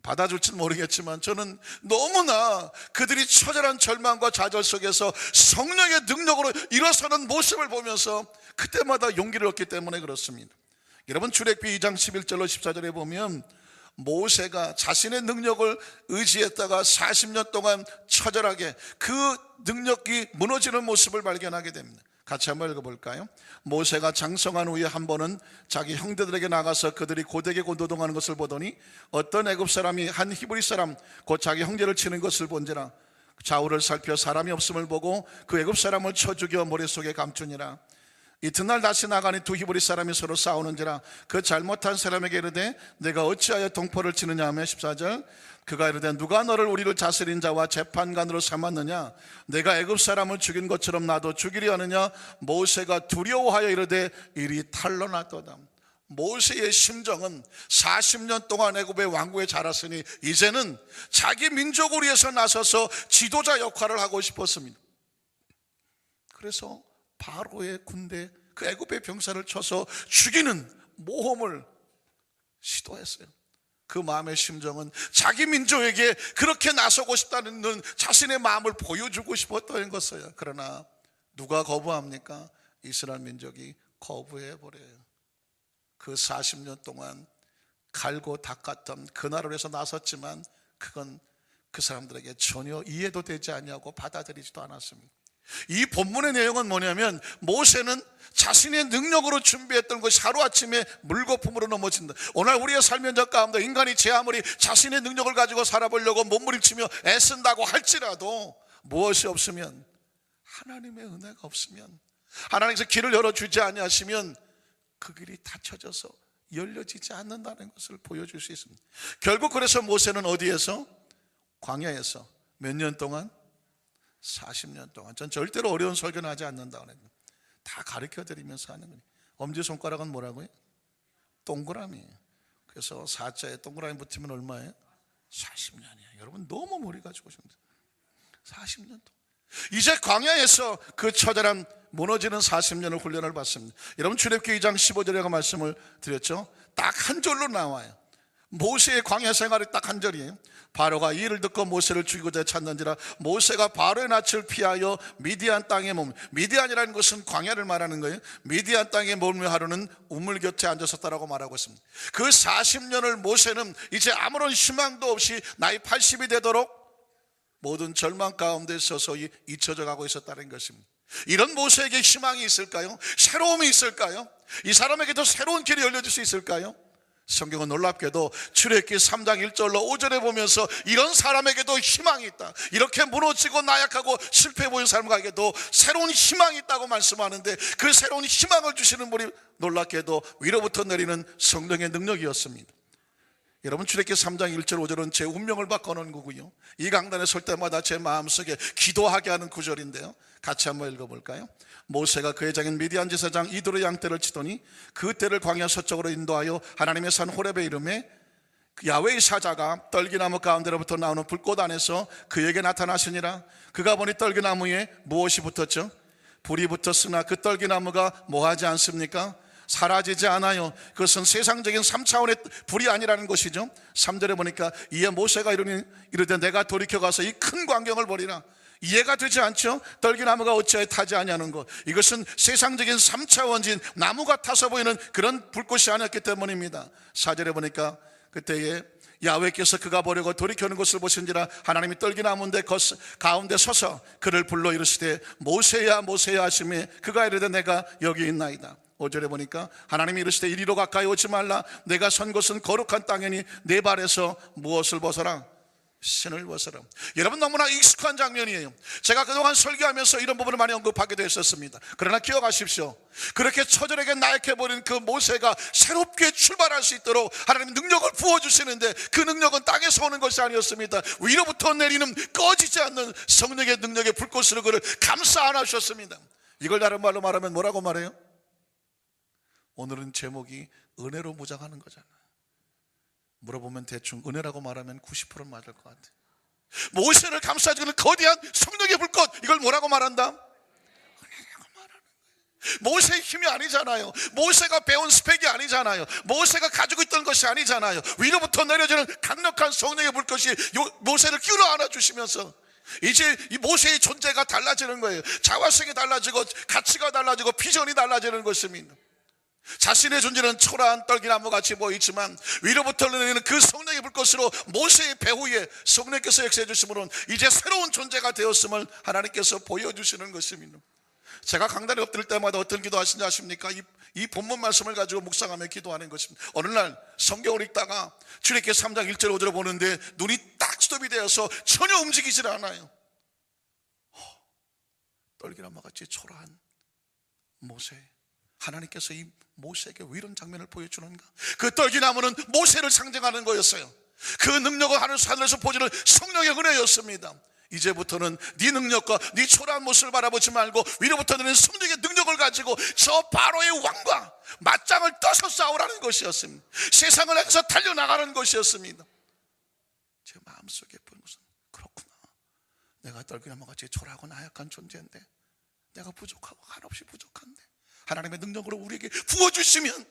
받아줄지는 모르겠지만 저는 너무나 그들이 처절한 절망과 좌절 속에서 성령의 능력으로 일어서는 모습을 보면서 그때마다 용기를 얻기 때문에 그렇습니다. 여러분 출애굽기 2장 11절로 14절에 보면 모세가 자신의 능력을 의지했다가 40년 동안 처절하게 그 능력이 무너지는 모습을 발견하게 됩니다. 같이 한번 읽어볼까요? 모세가 장성한 후에 한 번은 자기 형제들에게 나가서 그들이 고되게 노동하는 것을 보더니 어떤 애굽 사람이 한 히브리 사람 곧 자기 형제를 치는 것을 본지라. 좌우를 살펴 사람이 없음을 보고 그 애굽 사람을 쳐 죽여 머릿속에 감추니라. 이튿날 다시 나가니 두 히브리 사람이 서로 싸우는지라. 그 잘못한 사람에게 이르되 내가 어찌하여 동포를 치느냐 하며 14절 그가 이르되 누가 너를 우리를 다스린 자와 재판관으로 삼았느냐? 내가 애굽 사람을 죽인 것처럼 나도 죽이려 하느냐? 모세가 두려워하여 이르되 이리 탄로났도다. 모세의 심정은 40년 동안 애굽의 왕국에 자랐으니 이제는 자기 민족을 위해서 나서서 지도자 역할을 하고 싶었습니다. 그래서 바로의 군대, 그 애굽의 병사를 쳐서 죽이는 모험을 시도했어요. 그 마음의 심정은 자기 민족에게 그렇게 나서고 싶다는 자신의 마음을 보여주고 싶었던 것이에요. 그러나 누가 거부합니까? 이스라엘 민족이 거부해버려요. 그 40년 동안 갈고 닦았던 그 나라를 위해서 나섰지만 그건 그 사람들에게 전혀 이해도 되지 않냐고 받아들이지도 않았습니다. 이 본문의 내용은 뭐냐면 모세는 자신의 능력으로 준비했던 것이 하루아침에 물거품으로 넘어진다. 오늘 우리의 삶의 현장 가운데 인간이 제 아무리 자신의 능력을 가지고 살아보려고 몸부림치며 애쓴다고 할지라도 무엇이 없으면, 하나님의 은혜가 없으면, 하나님께서 길을 열어주지 아니하시면 그 길이 닫혀져서 열려지지 않는다는 것을 보여줄 수 있습니다. 결국 그래서 모세는 어디에서? 광야에서 몇 년 동안? 40년 동안. 전 절대로 어려운 설교는 하지 않는다고 했는데 다 가르쳐드리면서 하는 거예요. 엄지손가락은 뭐라고요? 동그라미예요. 그래서 4자에 동그라미 붙이면 얼마예요? 40년이에요. 여러분 너무 머리가 좋으십니다. 40년 동안. 이제 광야에서 그 처절한 무너지는 40년을 훈련을 받습니다. 여러분 출애굽기 2장 15절에 말씀을 드렸죠. 딱 한 절로 나와요. 모세의 광야 생활이 딱 한 절이에요. 바로가 이 일을 듣고 모세를 죽이고자 찾는지라 모세가 바로의 낯을 피하여 미디안 땅에 머물. 미디안이라는 것은 광야를 말하는 거예요. 미디안 땅에 머물며 하루는 우물 곁에 앉았었다라고 말하고 있습니다. 그 40년을 모세는 이제 아무런 희망도 없이 나이 80이 되도록 모든 절망 가운데 서서히 잊혀져 가고 있었다는 것입니다. 이런 모세에게 희망이 있을까요? 새로움이 있을까요? 이 사람에게도 새로운 길이 열려질 수 있을까요? 성경은 놀랍게도 출애굽기 3장 1절로 5절에 보면서 이런 사람에게도 희망이 있다, 이렇게 무너지고 나약하고 실패해 보인 사람에게도 새로운 희망이 있다고 말씀하는데, 그 새로운 희망을 주시는 분이 놀랍게도 위로부터 내리는 성령의 능력이었습니다. 여러분 출애굽기 3장 1절 5절은 제 운명을 바꿔놓은 거고요, 이 강단에 설 때마다 제 마음속에 기도하게 하는 구절인데요, 같이 한번 읽어볼까요? 모세가 그의 장인 미디안 제사장 이도의 양떼를 치더니 그 떼를 광야 서쪽으로 인도하여 하나님의 산 호렙에 이르매 야훼의 사자가 떨기나무 가운데로부터 나오는 불꽃 안에서 그에게 나타나시니라. 그가 보니 떨기나무에 무엇이 붙었죠? 불이 붙었으나 그 떨기나무가 뭐하지 않습니까? 사라지지 않아요. 그것은 세상적인 3차원의 불이 아니라는 것이죠. 3절에 보니까 이에 모세가 이르되 내가 돌이켜가서 이 큰 광경을 보리라. 이해가 되지 않죠? 떨기나무가 어찌하여 타지 아니하는 것, 이것은 세상적인 3차원진 나무가 타서 보이는 그런 불꽃이 아니었기 때문입니다. 4절에 보니까 그때에 야훼께서 그가 보려고 돌이켜는 것을 보신지라 하나님이 떨기나무인데 가운데 서서 그를 불러 이르시되 모세야 모세야 하시매 그가 이르되 내가 여기 있나이다. 5절에 보니까 하나님이 이르시되 이리로 가까이 오지 말라. 내가 선 곳은 거룩한 땅이니 내 발에서 무엇을 벗어라? 신을 벗어라. 여러분 너무나 익숙한 장면이에요. 제가 그동안 설교하면서 이런 부분을 많이 언급하게 되었습니다. 그러나 기억하십시오. 그렇게 처절하게 나약해버린 그 모세가 새롭게 출발할 수 있도록 하나님 능력을 부어주시는데, 그 능력은 땅에서 오는 것이 아니었습니다. 위로부터 내리는 꺼지지 않는 성령의 능력의 불꽃으로 그를 감싸 안아주셨습니다. 이걸 다른 말로 말하면 뭐라고 말해요? 오늘은 제목이 은혜로 무장하는 거잖아요. 물어보면 대충 은혜라고 말하면 90% 맞을 것 같아요. 모세를 감싸주는 거대한 성령의 불꽃, 이걸 뭐라고 말한다? 은혜라고 말하는 거예요. 모세의 힘이 아니잖아요. 모세가 배운 스펙이 아니잖아요. 모세가 가지고 있던 것이 아니잖아요. 위로부터 내려지는 강력한 성령의 불꽃이 모세를 끌어안아 주시면서 이제 이 모세의 존재가 달라지는 거예요. 자화성이 달라지고 가치가 달라지고 비전이 달라지는 것입니다. 자신의 존재는 초라한 떨기나무 같이 보이지만 위로부터 내리는 그 성령의 불꽃으로 모세의 배후에 성령께서 역사해 주심으로는 이제 새로운 존재가 되었음을 하나님께서 보여주시는 것입니다. 제가 강단에 엎드릴 때마다 어떤 기도하시는지 아십니까? 이 본문 말씀을 가지고 묵상하며 기도하는 것입니다. 어느 날 성경을 읽다가 출애굽기 3장 1절 5절을 보는데 눈이 딱 스톱이 되어서 전혀 움직이질 않아요. 떨기나무 같이 초라한 모세, 하나님께서 이 모세에게 왜 이런 장면을 보여주는가? 그 떨기나무는 모세를 상징하는 거였어요. 그 능력을 하늘에서 보여주는 성령의 은혜였습니다. 이제부터는 네 능력과 네 초라한 모습을 바라보지 말고 위로부터 내리는 성령의 능력을 가지고 저 바로의 왕과 맞짱을 떠서 싸우라는 것이었습니다. 세상을 향해서 달려나가는 것이었습니다. 제 마음속에 보는 것은 그렇구나, 내가 떨기나무같이 초라하고 나약한 존재인데, 내가 부족하고 한없이 부족한데 하나님의 능력으로 우리에게 부어주시면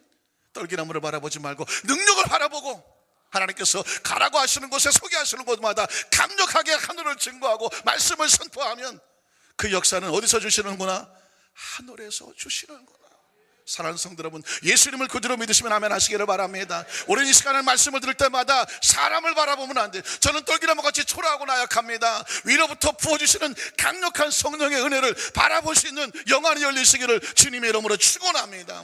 떨기나무를 바라보지 말고 능력을 바라보고 하나님께서 가라고 하시는 곳에 서게 하시는 곳마다 강력하게 하늘을 증거하고 말씀을 선포하면 그 역사는 어디서 주시는구나? 하늘에서 주시는구나. 사랑하는 성도 여러분, 예수님을 구주로 믿으시면 아멘 하시기를 바랍니다. 우리는 이 시간에 말씀을 들을 때마다 사람을 바라보면 안 돼요. 저는 떨기나무 같이 초라하고 나약합니다. 위로부터 부어주시는 강력한 성령의 은혜를 바라볼 수 있는 영안이 열리시기를 주님의 이름으로 축원합니다.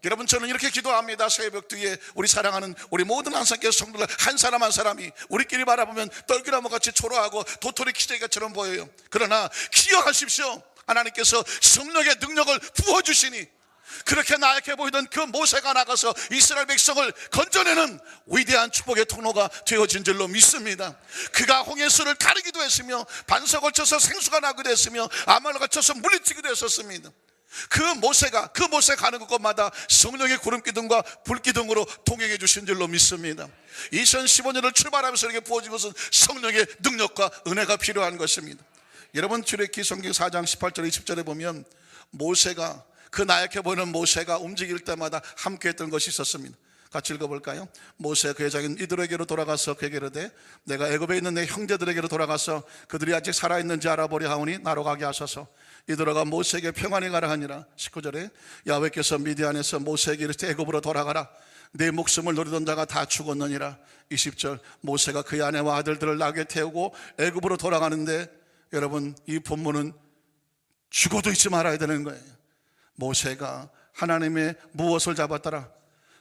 여러분, 저는 이렇게 기도합니다. 새벽 뒤에 우리 사랑하는 우리 모든 한상계 성도들 한 사람 한 사람이 우리끼리 바라보면 떨기나무 같이 초라하고 도토리 키재기처럼 보여요. 그러나 기억하십시오. 하나님께서 성령의 능력을 부어주시니 그렇게 나약해 보이던 그 모세가 나가서 이스라엘 백성을 건져내는 위대한 축복의 통로가 되어진 줄로 믿습니다. 그가 홍해수를 가르기도 했으며 반석 걸쳐서 생수가 나기도 했으며 아말을 거쳐서 물이 튀기도 했었습니다. 그 모세가 가는 곳마다 성령의 구름기둥과 불기둥으로 통행해 주신 줄로 믿습니다. 2015년을 출발하면서 이렇게 부어진 것은 성령의 능력과 은혜가 필요한 것입니다. 여러분, 출애굽기 성경 4장 18절 20절에 보면 모세가, 그 나약해 보이는 모세가 움직일 때마다 함께 했던 것이 있었습니다. 같이 읽어볼까요? 모세 그의 장인 이들에게로 돌아가서 그에게 이르되 내가 애굽에 있는 내 형제들에게로 돌아가서 그들이 아직 살아있는지 알아보려 하오니 나로 가게 하소서. 이들어가 모세에게 평안히 가라 하니라. 19절에 야훼께서 미디안에서 모세에게 이르시되 애굽으로 돌아가라. 내 목숨을 노리던 자가 다 죽었느니라. 20절 모세가 그의 아내와 아들들을 나귀에 태우고 애굽으로 돌아가는데, 여러분, 이 본문은 죽어도 잊지 말아야 되는 거예요. 모세가 하나님의 무엇을 잡았더라?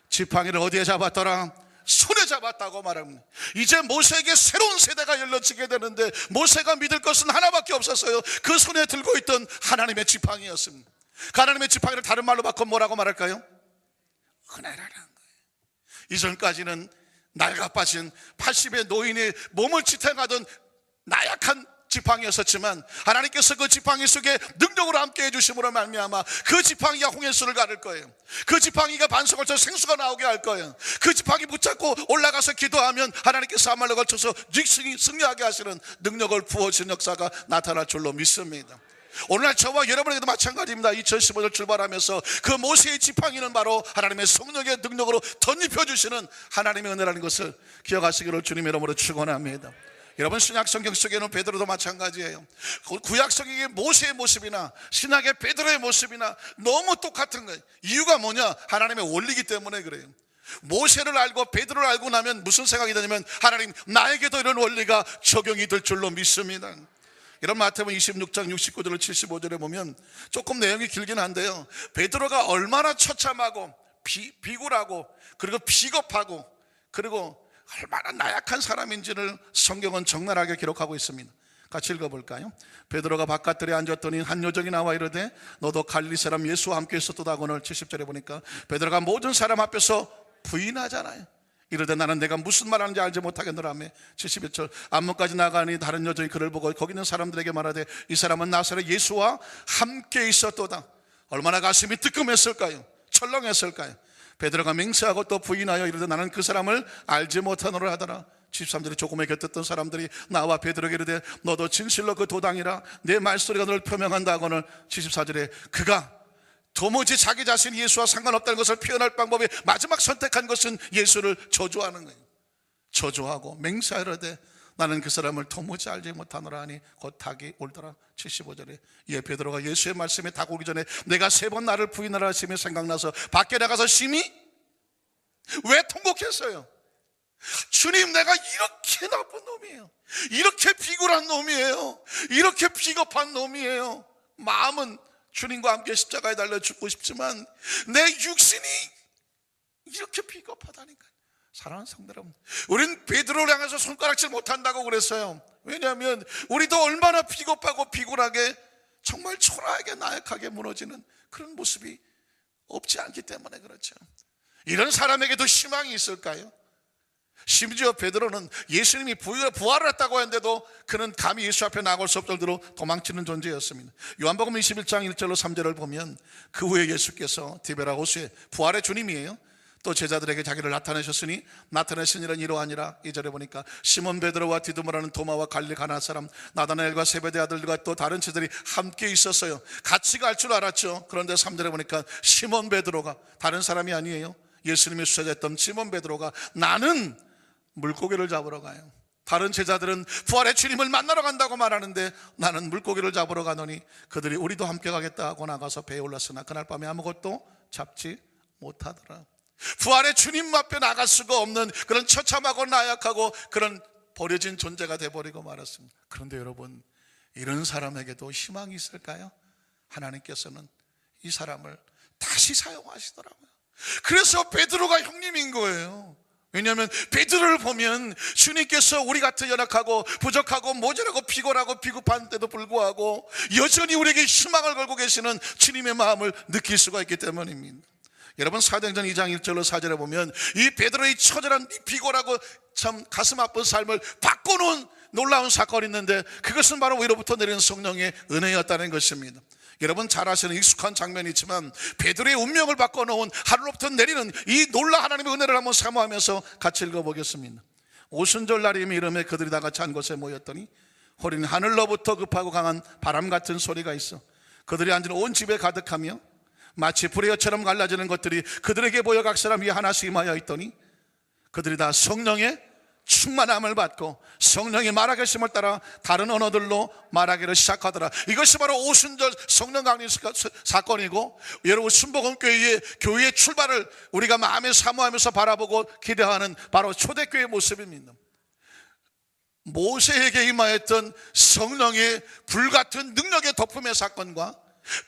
지팡이를 어디에 잡았더라? 손에 잡았다고 말합니다. 이제 모세에게 새로운 세대가 열려지게 되는데 모세가 믿을 것은 하나밖에 없었어요. 그 손에 들고 있던 하나님의 지팡이였습니다. 그 하나님의 지팡이를 다른 말로 바꿔 뭐라고 말할까요? 은혜라는 거예요. 이전까지는 낡아 빠진 80의 노인이 몸을 지탱하던 나약한 지팡이였었지만 하나님께서 그 지팡이 속에 능력으로 함께 해주심으로 말미암아 그 지팡이가 홍해수를 가를 거예요. 그 지팡이가 반석을 쳐서 생수가 나오게 할 거예요. 그 지팡이 붙잡고 올라가서 기도하면 하나님께서 아말렉을 걸쳐서 승리하게 하시는 능력을 부어주신 역사가 나타날 줄로 믿습니다. 오늘날 저와 여러분에게도 마찬가지입니다. 2015년 출발하면서 그 모세의 지팡이는 바로 하나님의 성령의 능력으로 덧입혀주시는 하나님의 은혜라는 것을 기억하시기를 주님의 이름으로 축원합니다. 여러분, 신약 성경 속에는 베드로도 마찬가지예요. 구약 성경의 모세의 모습이나 신약의 베드로의 모습이나 너무 똑같은 거예요. 이유가 뭐냐? 하나님의 원리이기 때문에 그래요. 모세를 알고 베드로를 알고 나면 무슨 생각이 드냐면, 하나님, 나에게도 이런 원리가 적용이 될 줄로 믿습니다. 이런 마태복음 26장 69절 75절에 보면 조금 내용이 길긴 한데요, 베드로가 얼마나 처참하고 비굴하고 그리고 비겁하고 그리고 얼마나 나약한 사람인지를 성경은 적나라하게 기록하고 있습니다. 같이 읽어볼까요? 베드로가 바깥들에 앉았더니 한 여종이 나와 이르되 너도 갈릴리 사람 예수와 함께 있었도다. 오늘 70절에 보니까 베드로가 모든 사람 앞에서 부인하잖아요. 이르되 나는 내가 무슨 말하는지 알지 못하겠노라며. 71절 앞문까지 나가니 다른 여종이 그를 보고 거기 있는 사람들에게 말하되 이 사람은 나사렛 예수와 함께 있었도다. 얼마나 가슴이 뜨끔했을까요? 철렁했을까요? 베드로가 맹세하고 또 부인하여 이르되 나는 그 사람을 알지 못하노라 하더라. 73절에 조금에 곁했던 사람들이 나와 베드로에게 이르되 너도 진실로 그 도당이라 내 말소리가 너를 표명한다 하거늘. 74절에 그가 도무지 자기 자신이 예수와 상관없다는 것을 표현할 방법이 마지막 선택한 것은 예수를 저주하는 거예요. 저주하고 맹세하려되 나는 그 사람을 도무지 알지 못하노라 하니 곧 닭이 울더라. 75절에 이에 베드로가 예수의 말씀에 닭 오기 전에 내가 3번 나를 부인하라 하심이 생각나서 밖에 나가서 심히 왜 통곡했어요? 주님, 내가 이렇게 나쁜 놈이에요. 이렇게 비굴한 놈이에요. 이렇게 비겁한 놈이에요. 마음은 주님과 함께 십자가에 달려 죽고 싶지만 내 육신이 이렇게 비겁하다니까요. 사랑하는 성도 여러분, 우린 베드로를 향해서 손가락질 못한다고 그랬어요. 왜냐하면 우리도 얼마나 비겁하고 비굴하게 정말 초라하게 나약하게 무너지는 그런 모습이 없지 않기 때문에 그렇죠. 이런 사람에게도 희망이 있을까요? 심지어 베드로는 예수님이 부활을 했다고 했는데도 그는 감히 예수 앞에 나갈 수 없을 정도로 도망치는 존재였습니다. 요한복음 21장 1절로 3절을 보면 그 후에 예수께서 디베라 호수에, 부활의 주님이에요, 또 제자들에게 자기를 나타내셨으니 나타내신 일은 이러하니라. 2절에 보니까 시몬 베드로와 디두모라는 도마와 갈릴리 가나 사람 나다나엘과 세베대 아들들과 또 다른 제자들이 함께 있었어요. 같이 갈 줄 알았죠. 그런데 3절에 보니까 시몬 베드로가, 다른 사람이 아니에요, 예수님의 수제자였던 시몬 베드로가 나는 물고기를 잡으러 가요. 다른 제자들은 부활의 주님을 만나러 간다고 말하는데 나는 물고기를 잡으러 가노니 그들이 우리도 함께 가겠다 하고 나가서 배에 올랐으나 그날 밤에 아무것도 잡지 못하더라. 부활의 주님 앞에 나갈 수가 없는 그런 처참하고 나약하고 그런 버려진 존재가 돼버리고 말았습니다. 그런데 여러분, 이런 사람에게도 희망이 있을까요? 하나님께서는 이 사람을 다시 사용하시더라고요. 그래서 베드로가 형님인 거예요. 왜냐하면 베드로를 보면 주님께서 우리 같은 연약하고 부족하고 모자라고 피곤하고 비급한데도 불구하고 여전히 우리에게 희망을 걸고 계시는 주님의 마음을 느낄 수가 있기 때문입니다. 여러분, 사도행전 2장 1절로 4절에 보면 이 베드로의 처절한 비굴하고 참 가슴 아픈 삶을 바꿔놓은 놀라운 사건이 있는데 그것은 바로 위로부터 내리는 성령의 은혜였다는 것입니다. 여러분 잘 아시는 익숙한 장면이지만 베드로의 운명을 바꿔놓은 하늘로부터 내리는 이 놀라 하나님의 은혜를 한번 사모하면서 같이 읽어보겠습니다. 오순절 날임이 이름에 그들이 다 같이 한 곳에 모였더니 호리는 하늘로부터 급하고 강한 바람 같은 소리가 있어 그들이 앉은 온 집에 가득하며 마치 불의 엿처럼 갈라지는 것들이 그들에게 보여 각 사람 위에 하나씩 임하여 있더니 그들이 다 성령의 충만함을 받고 성령의 말하게 하심을 따라 다른 언어들로 말하기를 시작하더라. 이것이 바로 오순절 성령 강림 사건이고, 여러분 순복음교회의 교회의 출발을 우리가 마음에 사모하면서 바라보고 기대하는 바로 초대교회의 모습입니다. 모세에게 임하였던 성령의 불같은 능력의 덮음의 사건과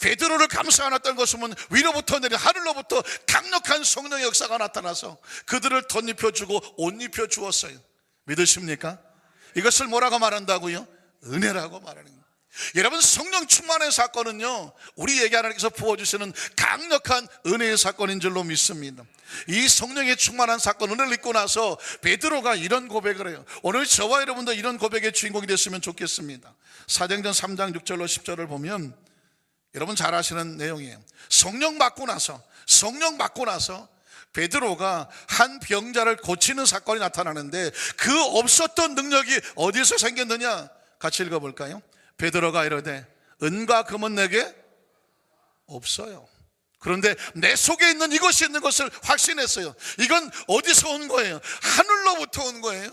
베드로를 감싸 안았던 것은 위로부터 내린 하늘로부터 강력한 성령의 역사가 나타나서 그들을 덧입혀주고 옷 입혀주었어요. 믿으십니까? 이것을 뭐라고 말한다고요? 은혜라고 말하는 거예요. 여러분, 성령 충만의 사건은요, 우리에게 하나님께서 부어주시는 강력한 은혜의 사건인 줄로 믿습니다. 이 성령의 충만한 사건, 은혜를 입고 나서 베드로가 이런 고백을 해요. 오늘 저와 여러분도 이런 고백의 주인공이 됐으면 좋겠습니다. 사도행전 3장 6절로 10절을 보면 여러분 잘 아시는 내용이에요. 성령 받고 나서 베드로가 한 병자를 고치는 사건이 나타나는데 그 없었던 능력이 어디서 생겼느냐? 같이 읽어볼까요? 베드로가 이르되 은과 금은 내게 없어요. 그런데 내 속에 있는 이것이 있는 것을 확신했어요. 이건 어디서 온 거예요? 하늘로부터 온 거예요.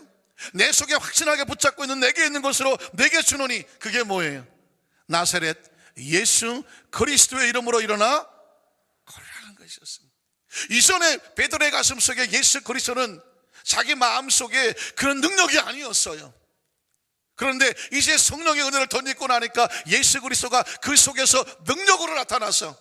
내 속에 확신하게 붙잡고 있는 내게 있는 것으로 내게 주노니 그게 뭐예요? 나사렛 예수 그리스도의 이름으로 일어나 걸으라는 것이었습니다. 이전에 베드로의 가슴 속에 예수 그리스도는 자기 마음 속에 그런 능력이 아니었어요. 그런데 이제 성령의 은혜를 덧입고 나니까 예수 그리스도가 그 속에서 능력으로 나타나서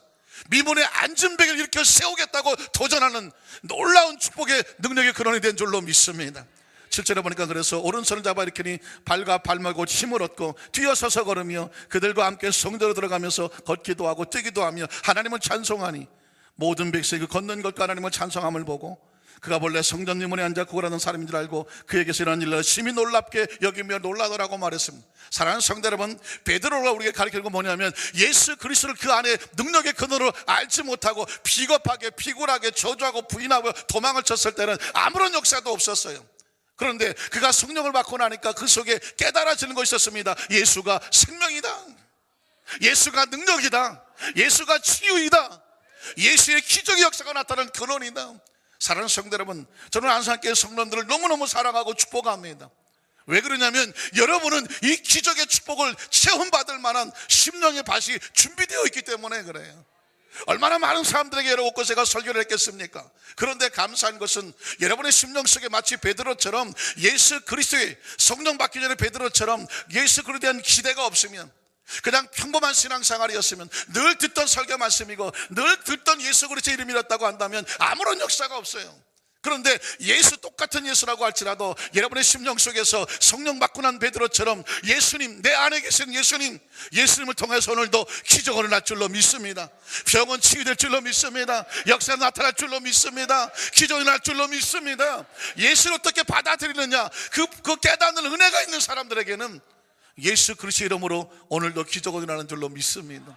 미문의 안전병을 일으켜 세우겠다고 도전하는 놀라운 축복의 능력의 근원이 된 줄로 믿습니다. 7절에 보니까 그래서 오른손을 잡아 일으키니 발과 발목 곧 힘을 얻고 뛰어서서 걸으며 그들과 함께 성전으로 들어가면서 걷기도 하고 뛰기도 하며 하나님을 찬송하니 모든 백성이 그 걷는 것과 하나님을 찬송함을 보고 그가 본래 성전 유문에 앉아 구걸하는 사람인 줄 알고 그에게서 이런 일을 심히 놀랍게 여기며 놀라더라고 말했습니다. 사랑하는 성도 여러분, 베드로가 우리에게 가르치는 건 뭐냐면 예수 그리스도를 그 안에 능력의 근원으로 알지 못하고 비겁하게 피굴하게 저주하고 부인하고 도망을 쳤을 때는 아무런 역사도 없었어요. 그런데 그가 성령을 받고 나니까 그 속에 깨달아지는 것이 있었습니다. 예수가 생명이다, 예수가 능력이다, 예수가 치유이다, 예수의 기적의 역사가 나타나는 근원이다. 사랑하는 성도 여러분, 저는 안산교회 성도들을 너무너무 사랑하고 축복합니다. 왜 그러냐면 여러분은 이 기적의 축복을 체험받을 만한 심령의 밭이 준비되어 있기 때문에 그래요. 얼마나 많은 사람들에게 여러 곳에 제가 설교를 했겠습니까? 그런데 감사한 것은 여러분의 심령 속에 마치 베드로처럼 예수 그리스도의 성령 받기 전에 베드로처럼 예수 그리스도에 대한 기대가 없으면, 그냥 평범한 신앙생활이었으면, 늘 듣던 설교 말씀이고 늘 듣던 예수 그리스도의 이름이었다고 한다면 아무런 역사가 없어요. 그런데 예수 똑같은 예수라고 할지라도 여러분의 심령 속에서 성령 받고 난 베드로처럼 예수님, 내 안에 계신 예수님을 통해서 오늘도 기적을 날 줄로 믿습니다. 병은 치유될 줄로 믿습니다. 역사 나타날 줄로 믿습니다. 기적이 날 줄로 믿습니다. 예수를 어떻게 받아들이느냐, 그 깨닫는 은혜가 있는 사람들에게는 예수 그리스도의 이름으로 오늘도 기적이 나는 줄로 믿습니다.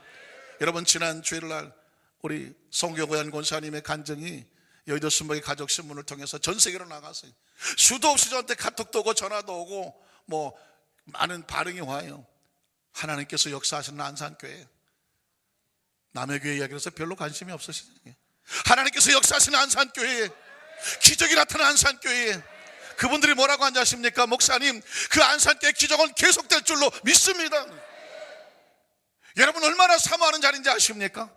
여러분, 지난 주일날 우리 송경호연 권사님의 간증이 여의도 순복의 가족신문을 통해서 전 세계로 나갔어요. 수도 없이 저한테 카톡도 오고 전화도 오고 뭐 많은 반응이 와요. 하나님께서 역사하시는 안산교회, 남의 교회 이야기를 해서 별로 관심이 없으시네요. 하나님께서 역사하시는 안산교회에, 기적이 나타난 안산교회에, 그분들이 뭐라고 하는지 아십니까? 목사님, 그 안산교회 기적은 계속될 줄로 믿습니다. 여러분 얼마나 사모하는 자리인지 아십니까?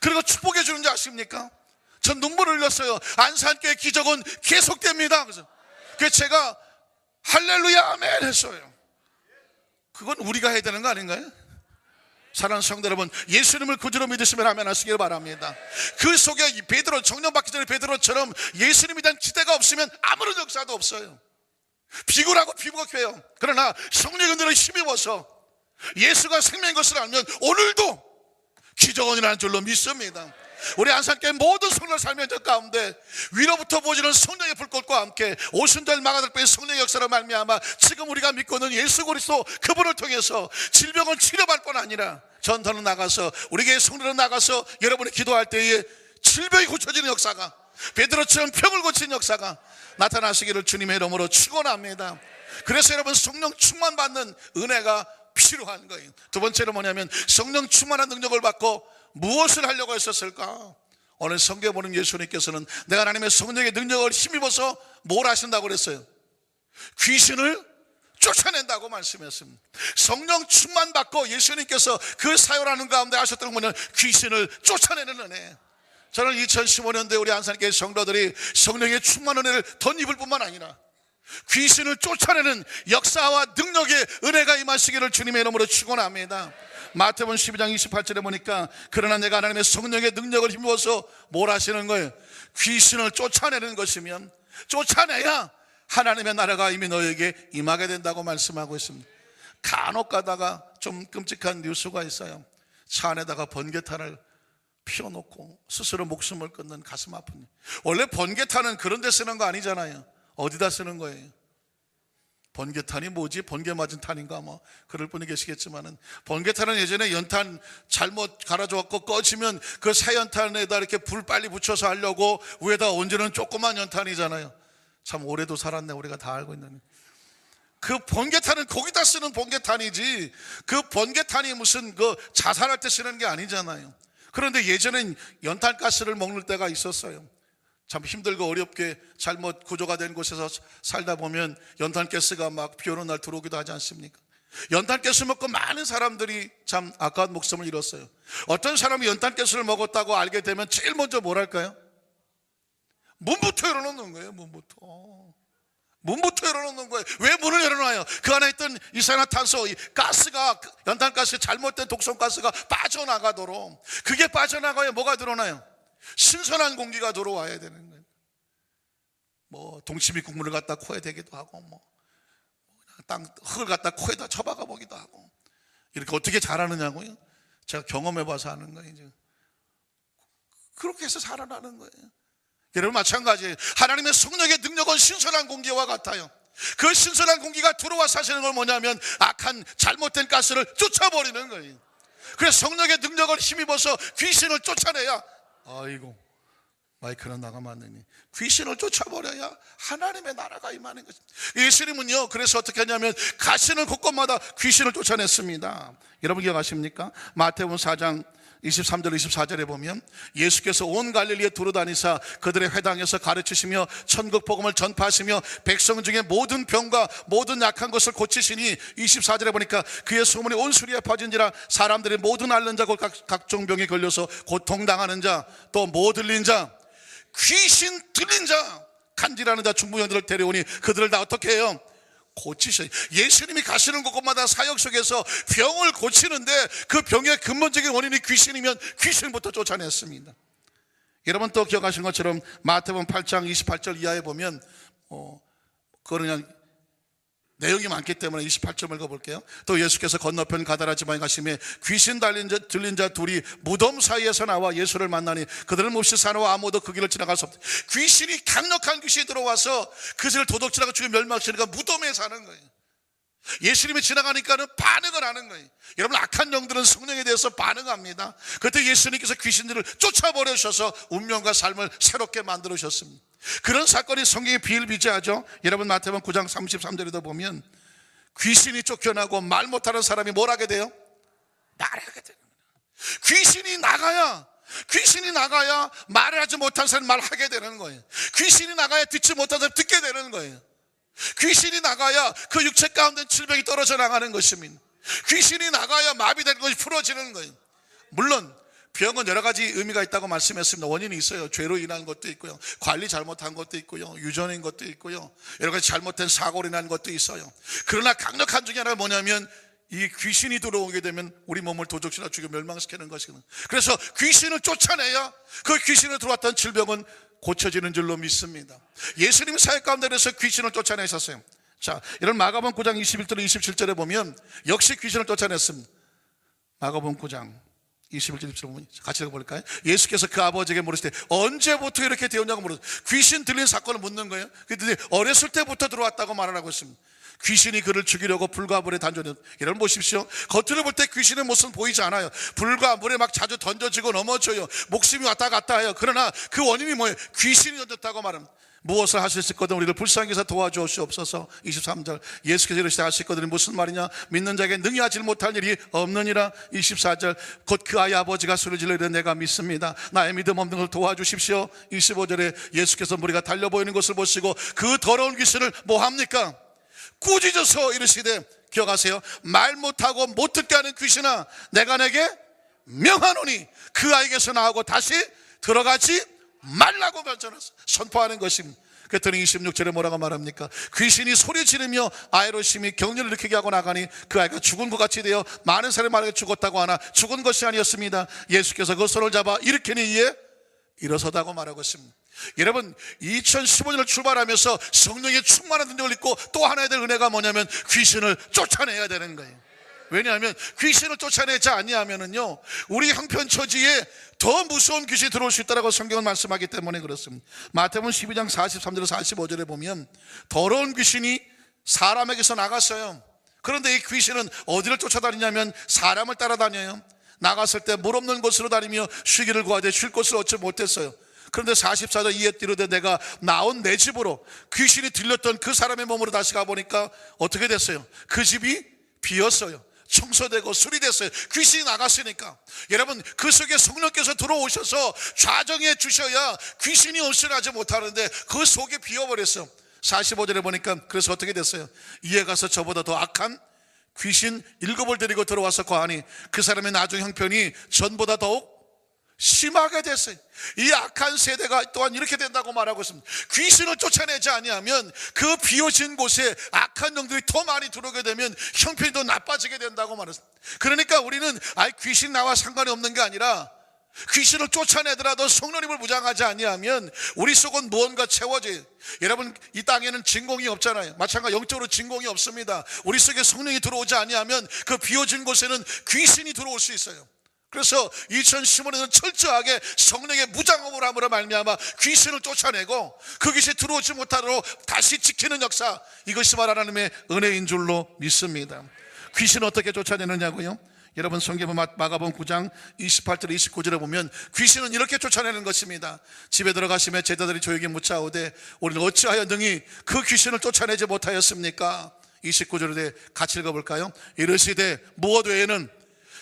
그리고 축복해 주는지 아십니까? 전 눈물을 흘렸어요. 안산교회 기적은 계속됩니다. 그래서 제가 할렐루야 아멘 했어요. 그건 우리가 해야 되는 거 아닌가요? 사랑하는 성도 여러분, 예수님을 구주로 믿으시면 아멘 하시길 바랍니다. 그 속에 베드로, 정령 받기 전에 베드로처럼 예수님에 대한 기대가 없으면 아무런 역사도 없어요. 비굴하고 비겁해요. 그러나 성령의 은혜를 힘입어서 예수가 생명인 것을 알면 오늘도 기적은 일어나는 줄로 믿습니다. 우리 안산교회 모든 성도를 삶의 적 가운데 위로부터 보지는 성령의 불꽃과 함께 오순절 마가들뼈의 성령의 역사로 말미암아 지금 우리가 믿고 있는 예수 그리스도 그분을 통해서 질병은 치료받을 뿐 아니라 전도는 나가서 우리 교회 성도는 나가서 여러분이 기도할 때에 질병이 고쳐지는 역사가, 베드로처럼 병을 고치는 역사가 나타나시기를 주님의 이름으로 축원합니다. 그래서 여러분 성령 충만 받는 은혜가 필요한 거예요. 두 번째로 뭐냐면 성령 충만한 능력을 받고 무엇을 하려고 했었을까? 오늘 성경에 보는 예수님께서는 내가 하나님의 성령의 능력을 힘입어서 뭘 하신다고 그랬어요? 귀신을 쫓아낸다고 말씀했습니다. 성령 충만 받고 예수님께서 그 사역하는 가운데 하셨던 것은 귀신을 쫓아내는 은혜. 저는 2015년도에 우리 안산교회 성도들이 성령의 충만 은혜를 덧입을 뿐만 아니라 귀신을 쫓아내는 역사와 능력의 은혜가 임하시기를 주님의 이름으로 축원합니다. 마태복음 12장 28절에 보니까 그러나 내가 하나님의 성령의 능력을 힘입어서 뭘 하시는 거예요? 귀신을 쫓아내는 것이면 쫓아내야 하나님의 나라가 이미 너에게 임하게 된다고 말씀하고 있습니다. 간혹 가다가 좀 끔찍한 뉴스가 있어요. 차 안에다가 번개탄을 피워놓고 스스로 목숨을 끊는 가슴 아픈 일. 원래 번개탄은 그런 데 쓰는 거 아니잖아요. 어디다 쓰는 거예요? 번개탄이 뭐지? 번개 맞은 탄인가 뭐 그럴 분이 계시겠지만은, 번개탄은 예전에 연탄 잘못 갈아줘갖고 꺼지면 그 새 연탄에다 이렇게 불 빨리 붙여서 하려고 위에다 얹는 조그만 연탄이잖아요. 참 오래도 살았네. 우리가 다 알고 있는 그 번개탄은 거기다 쓰는 번개탄이지 그 번개탄이 무슨 그 자살할 때 쓰는 게 아니잖아요. 그런데 예전엔 연탄가스를 먹는 때가 있었어요. 참 힘들고 어렵게 잘못 구조가 된 곳에서 살다 보면 연탄가스가 막 비 오는 날 들어오기도 하지 않습니까? 연탄가스 먹고 많은 사람들이 참 아까운 목숨을 잃었어요. 어떤 사람이 연탄가스를 먹었다고 알게 되면 제일 먼저 뭘 할까요? 문부터 열어놓는 거예요. 문부터 열어놓는 거예요. 왜 문을 열어놔요? 그 안에 있던 이산화탄소, 가스가, 연탄가스, 잘못된 독성가스가 빠져나가도록. 그게 빠져나가야 뭐가 들어오나요? 신선한 공기가 들어와야 되는 거예요. 뭐 동치미 국물을 갖다 코에 대기도 하고, 뭐 땅 흙을 갖다 코에다 쳐박아 보기도 하고. 이렇게 어떻게 잘하느냐고요? 제가 경험해봐서 하는 거예요. 이제 그렇게 해서 살아나는 거예요. 여러분 마찬가지예요. 하나님의 성령의 능력은 신선한 공기와 같아요. 그 신선한 공기가 들어와 사시는 건 뭐냐면 악한 잘못된 가스를 쫓아버리는 거예요. 그래서 성령의 능력을 힘입어서 귀신을 쫓아내야, 아이고 마이크는 나가면 안 되니, 귀신을 쫓아버려야 하나님의 나라가 임하는 것입니다. 예수님은요 그래서 어떻게 하냐면 가시는 곳곳마다 귀신을 쫓아냈습니다. 여러분 기억하십니까? 마태복음 4장 23절 24절에 보면 예수께서 온 갈릴리에 두루다니사 그들의 회당에서 가르치시며 천국 복음을 전파하시며 백성 중에 모든 병과 모든 약한 것을 고치시니, 24절에 보니까 그의 소문이 온 수리에 퍼진지라 사람들이 모든 앓는 자 곧 각종 병에 걸려서 고통당하는 자, 또 못 들린 자, 귀신 들린 자, 간질하는 자, 중풍병들을 데려오니 그들을 다 어떻게 해요? 고치셔요. 예수님이 가시는 곳마다 사역 속에서 병을 고치는데 그 병의 근본적인 원인이 귀신이면 귀신부터 쫓아냈습니다. 여러분 또 기억하시는 것처럼 마태복음 8장 28절 이하에 보면 그거는 그냥 내용이 많기 때문에 28절 읽어볼게요. 또 예수께서 건너편 가다라 지방에 가시매 귀신 들린 자 둘이 무덤 사이에서 나와 예수를 만나니 그들은 몹시 사나워 아무도 그 길을 지나갈 수 없다. 귀신이, 강력한 귀신이 들어와서 그들을 도둑질하고 죽여 멸망시키니까 무덤에 사는 거예요. 예수님이 지나가니까는 반응을 하는 거예요. 여러분 악한 영들은 성령에 대해서 반응합니다. 그때 예수님께서 귀신들을 쫓아버려 주셔서 운명과 삶을 새롭게 만들어 주셨습니다. 그런 사건이 성경에 비일비재하죠. 여러분 마태복음 9장 33절에도 보면 귀신이 쫓겨나고 말 못하는 사람이 뭘 하게 돼요? 말하게 돼요. 귀신이 나가야 말을 하지 못한 사람이 말하게 되는 거예요. 귀신이 나가야 듣지 못한 사람이 듣게 되는 거예요. 귀신이 나가야 그 육체 가운데 질병이 떨어져 나가는 것입니다. 귀신이 나가야 마비되는 것이 풀어지는 거예요. 물론 병은 여러 가지 의미가 있다고 말씀했습니다. 원인이 있어요. 죄로 인한 것도 있고요, 관리 잘못한 것도 있고요, 유전인 것도 있고요, 여러 가지 잘못된 사고로 인한 것도 있어요. 그러나 강력한 중에 하나가 뭐냐면 이 귀신이 들어오게 되면 우리 몸을 도적질하고 죽여 멸망시키는 것이거든요. 그래서 귀신을 쫓아내야 그 귀신을 들어왔던 질병은 고쳐지는 줄로 믿습니다. 예수님 사역 가운데 그래서 귀신을 쫓아내셨어요. 자, 이런 마가복음 9장 21절에 27절에 보면 역시 귀신을 쫓아냈습니다. 마가복음 9장 21절 27절 보면 같이 읽어볼까요? 예수께서 그 아버지에게 물으실 때 언제부터 이렇게 되었냐고 물었어요. 귀신 들린 사건을 묻는 거예요. 그랬더니 어렸을 때부터 들어왔다고 말하고 있습니다. 귀신이 그를 죽이려고 불과 물에 던져요. 여러분 보십시오. 겉으로 볼 때 귀신의 모습은 보이지 않아요. 불과 물에 막 자주 던져지고 넘어져요. 목숨이 왔다 갔다 해요. 그러나 그 원인이 뭐예요? 귀신이 던졌다고 말합니다. 무엇을 하실 수 있거든 우리를 불쌍히 여기서 도와주옵소서. 23절 예수께서 이르시되 하실 것들이 무슨 말이냐? 믿는 자에게 능히 하지 못할 일이 없느니라. 24절 곧 그 아이 아버지가 소리질러 이르되 내가 믿습니다. 나의 믿음 없는 걸 도와주십시오. 25절에 예수께서 무리가 달려 보이는 것을 보시고 그 더러운 귀신을 뭐합니까? 꾸짖어서 이르시되 기억하세요. 말 못하고 못 듣게 하는 귀신아 내가 내게 명하노니 그 아이에게서 나오고 다시 들어가지 말라고 선포하는 것입니다. 그랬더니 26절에 뭐라고 말합니까? 귀신이 소리 지르며 아이로 심히 격려를 일으키게 하고 나가니 그 아이가 죽은 것 같이 되어 많은 사람이 말하기에 죽었다고 하나 죽은 것이 아니었습니다. 예수께서 그 손을 잡아 일으키니 이에 일어서다고 말하고 있습니다. 여러분 2015년을 출발하면서 성령의 충만한 능력을 입고 또 하나의 될 은혜가 뭐냐면 귀신을 쫓아내야 되는 거예요. 왜냐하면 귀신을 쫓아내지 아니하면은요 우리 형편처지에 더 무서운 귀신이 들어올 수 있다고 성경은 말씀하기 때문에 그렇습니다. 마태복음 12장 43절에서 45절에 보면 더러운 귀신이 사람에게서 나갔어요. 그런데 이 귀신은 어디를 쫓아다니냐면 사람을 따라다녀요. 나갔을 때 물 없는 곳으로 다니며 쉬기를 구하되 쉴 곳을 얻지 못했어요. 그런데 44절 이에 이르되 내가 나온 내 집으로 귀신이 들렸던 그 사람의 몸으로 다시 가보니까 어떻게 됐어요? 그 집이 비었어요. 청소되고 수리됐어요. 귀신이 나갔으니까. 여러분 그 속에 성령께서 들어오셔서 좌정해 주셔야 귀신이 없어나지 못하는데 그 속에 비어버렸어. 45절에 보니까 그래서 어떻게 됐어요? 이에 가서 저보다 더 악한 귀신 7을 데리고 들어와서 거하니 그 사람의 나중 형편이 전보다 더욱 심하게 됐어요. 이 악한 세대가 또한 이렇게 된다고 말하고 있습니다. 귀신을 쫓아내지 아니하면 그 비어진 곳에 악한 영들이 더 많이 들어오게 되면 형편이 더 나빠지게 된다고 말했습니다. 그러니까 우리는 귀신 나와 상관이 없는 게 아니라 귀신을 쫓아내더라도 성령님을 무장하지 아니하면 우리 속은 무언가 채워져요. 여러분 이 땅에는 진공이 없잖아요. 마찬가지로 영적으로 진공이 없습니다. 우리 속에 성령이 들어오지 아니하면 그 비어진 곳에는 귀신이 들어올 수 있어요. 그래서 2015년은 철저하게 성령의 무장업을 함으로 말미암아 귀신을 쫓아내고 그 귀신이 들어오지 못하도록 다시 지키는 역사, 이것이 말 하나님의 은혜인 줄로 믿습니다. 귀신을 어떻게 쫓아내느냐고요? 여러분 성경 마가복음 9장 28절 29절에 보면 귀신은 이렇게 쫓아내는 것입니다. 집에 들어가시며 제자들이 조용히 묻자오되 우리는 어찌하여 능히 그 귀신을 쫓아내지 못하였습니까? 29절에 같이 읽어볼까요? 이르시되 무엇 외에는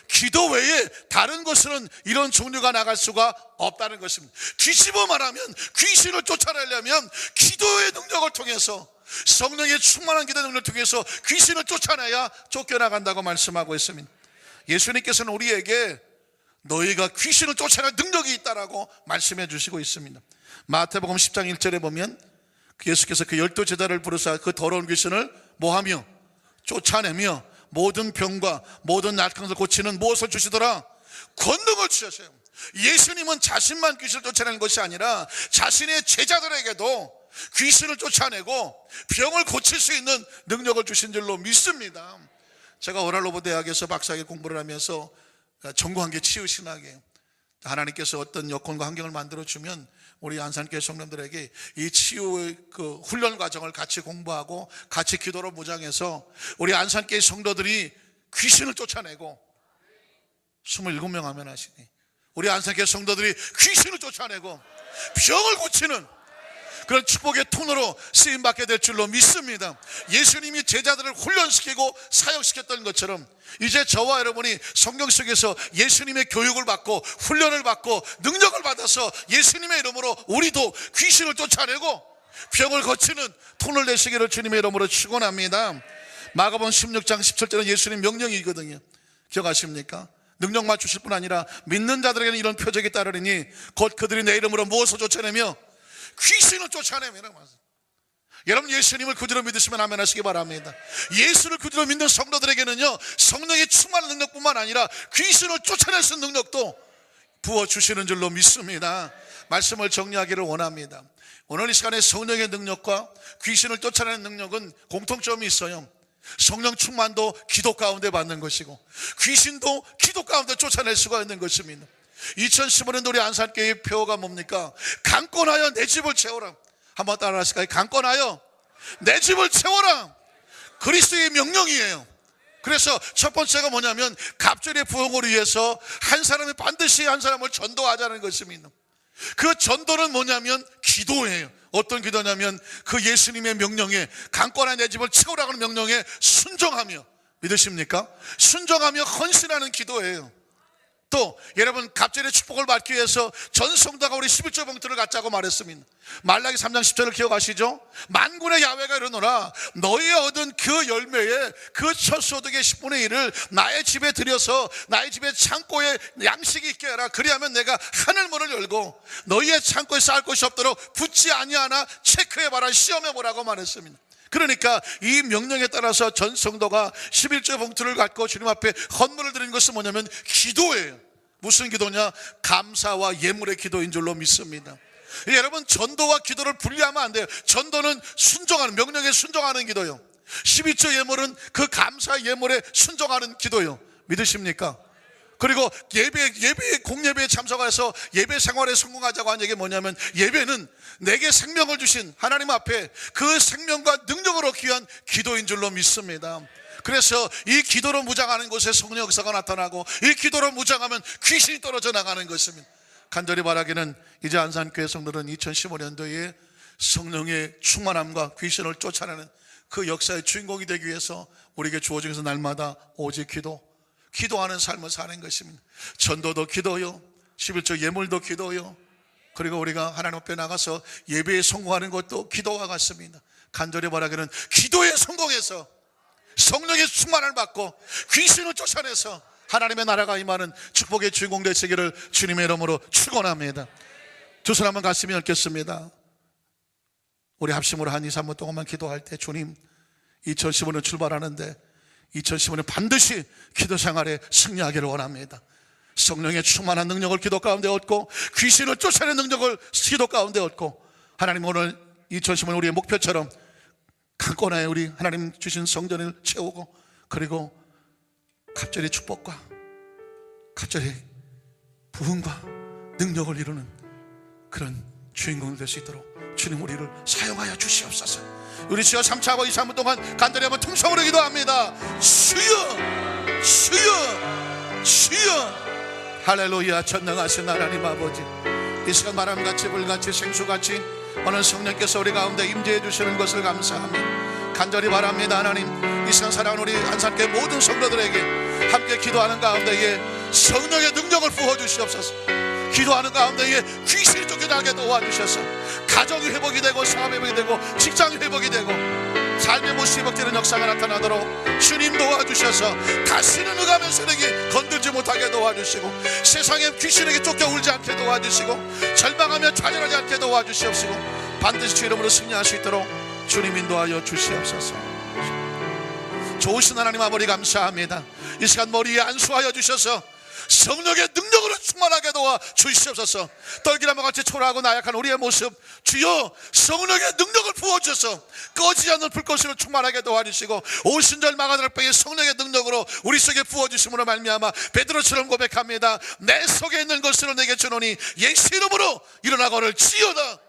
기도 외에 다른 것으로는 이런 종류가 나갈 수가 없다는 것입니다. 뒤집어 말하면 귀신을 쫓아내려면 기도의 능력을 통해서 성령의 충만한 기도의 능력을 통해서 귀신을 쫓아내야 쫓겨나간다고 말씀하고 있습니다. 예수님께서는 우리에게 너희가 귀신을 쫓아낼 능력이 있다라고 말씀해 주시고 있습니다. 마태복음 10장 1절에 보면 예수께서 그 12 제자를 부르사 그 더러운 귀신을 뭐하며 쫓아내며 모든 병과 모든 약한 것을 고치는 무엇을 주시더라? 권능을 주셨어요. 예수님은 자신만 귀신을 쫓아내는 것이 아니라 자신의 제자들에게도 귀신을 쫓아내고 병을 고칠 수 있는 능력을 주신 줄로 믿습니다. 제가 오랄로버 대학에서 박사학위 공부를 하면서 전공한 게 치유신학이에요. 하나님께서 어떤 여건과 환경을 만들어주면 우리 안산교회 성도들에게 이 치유의 그 훈련 과정을 같이 공부하고 같이 기도로 무장해서 우리 안산교회 성도들이 귀신을 쫓아내고 27명 하면 하시니 우리 안산교회 성도들이 귀신을 쫓아내고 병을 고치는 그런 축복의 통로로 쓰임받게 될 줄로 믿습니다. 예수님이 제자들을 훈련시키고 사역시켰던 것처럼 이제 저와 여러분이 성경 속에서 예수님의 교육을 받고 훈련을 받고 능력을 받아서 예수님의 이름으로 우리도 귀신을 쫓아내고 병을 고치는 돈을 내시기를 주님의 이름으로 축원합니다. 마가복음 16장 17절은 예수님 명령이거든요. 기억하십니까? 능력만 주실 뿐 아니라 믿는 자들에게는 이런 표적이 따르리니 곧 그들이 내 이름으로 무엇을 쫓아내며 귀신을 쫓아내며. 여러분 예수님을 구주로 믿으시면 아멘 하시기 바랍니다. 예수를 구주로 믿는 성도들에게는요, 성령의 충만한 능력뿐만 아니라 귀신을 쫓아낼 수 있는 능력도 부어주시는 줄로 믿습니다. 말씀을 정리하기를 원합니다. 오늘 이 시간에 성령의 능력과 귀신을 쫓아내는 능력은 공통점이 있어요. 성령 충만도 기도 가운데 받는 것이고 귀신도 기도 가운데 쫓아낼 수가 있는 것입니다. 2015년도 우리 안산교회의 표어가 뭡니까? 강권하여 내 집을 채워라. 한번 따라 하실까요? 강권하여 내 집을 채워라. 그리스도의 명령이에요. 그래서 첫 번째가 뭐냐면 갑절의 부흥을 위해서 한 사람이 반드시 한 사람을 전도하자는 것입니다. 그 전도는 뭐냐면 기도예요. 어떤 기도냐면 그 예수님의 명령에, 강권한 내 집을 채우라고 하는 명령에 순종하며, 믿으십니까? 순종하며 헌신하는 기도예요. 또 여러분 갑절의 축복을 받기 위해서 전 성도가 우리 11조 봉투를 갖자고 말했습니다. 말라기 3장 10절을 기억하시죠? 만군의 야훼가 이르노라 너희 얻은 그 열매에 그 첫 소득의 10분의 1을 나의 집에 들여서 나의 집의 창고에 양식이 있게 하라. 그리하면 내가 하늘문을 열고 너희의 창고에 쌓을 것이 없도록 붙지 아니하나 체크해봐라, 시험해보라고 말했습니다. 그러니까 이 명령에 따라서 전 성도가 11조 봉투를 갖고 주님 앞에 헌물을 드리는 것은 뭐냐면 기도예요. 무슨 기도냐? 감사와 예물의 기도인 줄로 믿습니다. 여러분 전도와 기도를 분리하면 안 돼요. 전도는 순종하는, 명령에 순종하는 기도요. 12조 예물은 그 감사 예물에 순종하는 기도요. 믿으십니까? 그리고 예배 공예배에 참석해서 예배 생활에 성공하자고 한 얘기 뭐냐면 예배는 내게 생명을 주신 하나님 앞에 그 생명과 능력으로 귀한 기도인 줄로 믿습니다. 그래서 이 기도로 무장하는 곳에 성령 역사가 나타나고 이 기도로 무장하면 귀신이 떨어져 나가는 것입니다. 간절히 바라기는 이제 안산교회 성도들은 2015년도에 성령의 충만함과 귀신을 쫓아내는 그 역사의 주인공이 되기 위해서 우리에게 주어진 것은 날마다 오직 기도하는 삶을 사는 것입니다. 전도도 기도요, 11조 예물도 기도요, 그리고 우리가 하나님 앞에 나가서 예배에 성공하는 것도 기도와 같습니다. 간절히 바라기는 기도에 성공해서 성령의 충만을 받고 귀신을 쫓아내서 하나님의 나라가 임하는 축복의 주인공 되시기를 주님의 이름으로 축원합니다. 두 손 한번 가슴에 얹겠습니다. 우리 합심으로 한 2, 3분 동안만 기도할 때 주님 2015년 출발하는데 2015년 반드시 기도 생활에 승리하기를 원합니다. 성령의 충만한 능력을 기도 가운데 얻고 귀신을 쫓아내는 능력을 기도 가운데 얻고 하나님 오늘 2015년 우리의 목표처럼 강권하에 우리 하나님 주신 성전을 채우고 그리고 갑절의 축복과 갑절의 부흥과 능력을 이루는 그런 주인공이 될 수 있도록 주님 우리를 사용하여 주시옵소서. 우리 주여 3차하고 2, 3분 동안 간절히 한번 통성으로 기도합니다. 주여 주여 주여. 할렐루야. 전능하신 하나님 아버지, 이 시간 바람같이 불같이 생수같이 오늘 성령께서 우리 가운데 임재해 주시는 것을 감사합니다. 간절히 바랍니다. 하나님 이 시간 사랑하는 우리 안산교회 모든 성도들에게 함께 기도하는 가운데에 성령의 능력을 부어주시옵소서. 기도하는 가운데에 귀신이 쫓겨나게 도와주셔서 가정이 회복이 되고 사업 회복이 되고 직장 회복이 되고 삶의 모습이 회복되는 역사가 나타나도록 주님 도와주셔서 다시는 흑암의 세력이 건들지 못하게 도와주시고 세상의 귀신에게 쫓겨 울지 않게 도와주시고 절망하며 좌절하지 않게 도와주시옵시고 반드시 주 이름으로 승리할 수 있도록 주님 인도하여 주시옵소서. 좋으신 하나님 아버지 감사합니다. 이 시간 머리에 안수하여 주셔서 성령의 능력으로 충만하게 도와 주시옵소서. 떨기나무 같이 초라하고 나약한 우리의 모습 주여 성령의 능력을 부어주셔서 꺼지지 않는 불꽃으로 충만하게 도와주시고 오순절 마가다락방의 성령의 능력으로 우리 속에 부어주심으로 말미암아 베드로처럼 고백합니다. 내 속에 있는 것으로 내게 주노니 예수 이름으로 일어나거늘 지어다.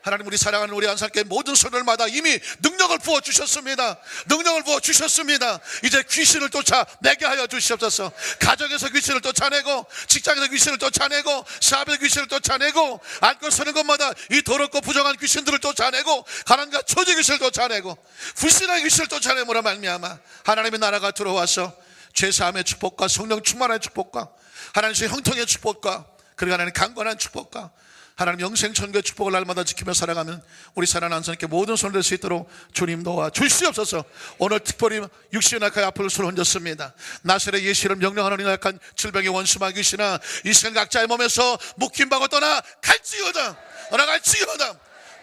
하나님 우리 사랑하는 우리 안산교회 모든 성도들마다 이미 능력을 부어주셨습니다. 능력을 부어주셨습니다. 이제 귀신을 쫓아내게 하여 주시옵소서. 가정에서 귀신을 쫓아내고 직장에서 귀신을 쫓아내고 사업에서 귀신을 쫓아내고 앉고 서는 것마다 이 더럽고 부정한 귀신들을 쫓아내고 가난과 초지 귀신을 쫓아내고 불신한 귀신을 쫓아내므로 말미암아 하나님의 나라가 들어와서 죄사함의 축복과 성령 충만한 축복과 하나님의 형통의 축복과 그리고 하나님의 강건한 축복과 하나님 영생 천국의 축복을 날마다 지키며 살아가면 우리 살아난 선께 모든 손을 들 수 있도록 주님 도와 주시옵소서. 오늘 특별히 육신의 악한 앞을 손을 얹었습니다. 나사렛 예수를 명령하는 약한 질병의 원수 마귀시나 이 시간 각자의 몸에서 묶임받고 떠나 갈지어다. 떠나갈지어다.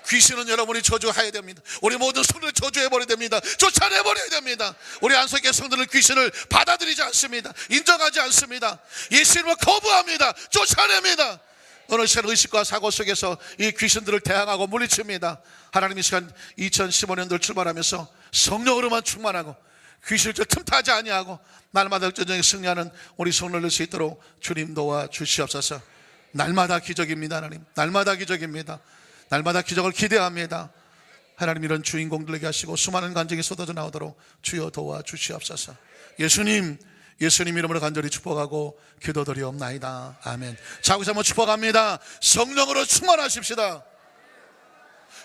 귀신은 여러분이 저주해야 됩니다. 우리 모든 성도를 저주해버려야 됩니다. 쫓아내버려야 됩니다. 우리 안석의 성도는 귀신을 받아들이지 않습니다. 인정하지 않습니다. 예수님을 거부합니다. 쫓아냅니다. 어느 시간 의식과 사고 속에서 이 귀신들을 대항하고 물리칩니다. 하나님 이 시간 2015년도를 출발하면서 성령으로만 충만하고 귀신을 틈타지 아니하고 날마다 전쟁에 승리하는 우리 성도를 낼 수 있도록 주님 도와 주시옵소서. 날마다 기적입니다. 하나님 날마다 기적입니다. 날마다 기적을 기대합니다. 하나님 이런 주인공들에게 하시고 수많은 간증이 쏟아져 나오도록 주여 도와 주시옵소서. 예수님 이름으로 간절히 축복하고 기도드리옵나이다. 아멘. 자, 여기서 한번 축복합니다. 성령으로 충만하십시다.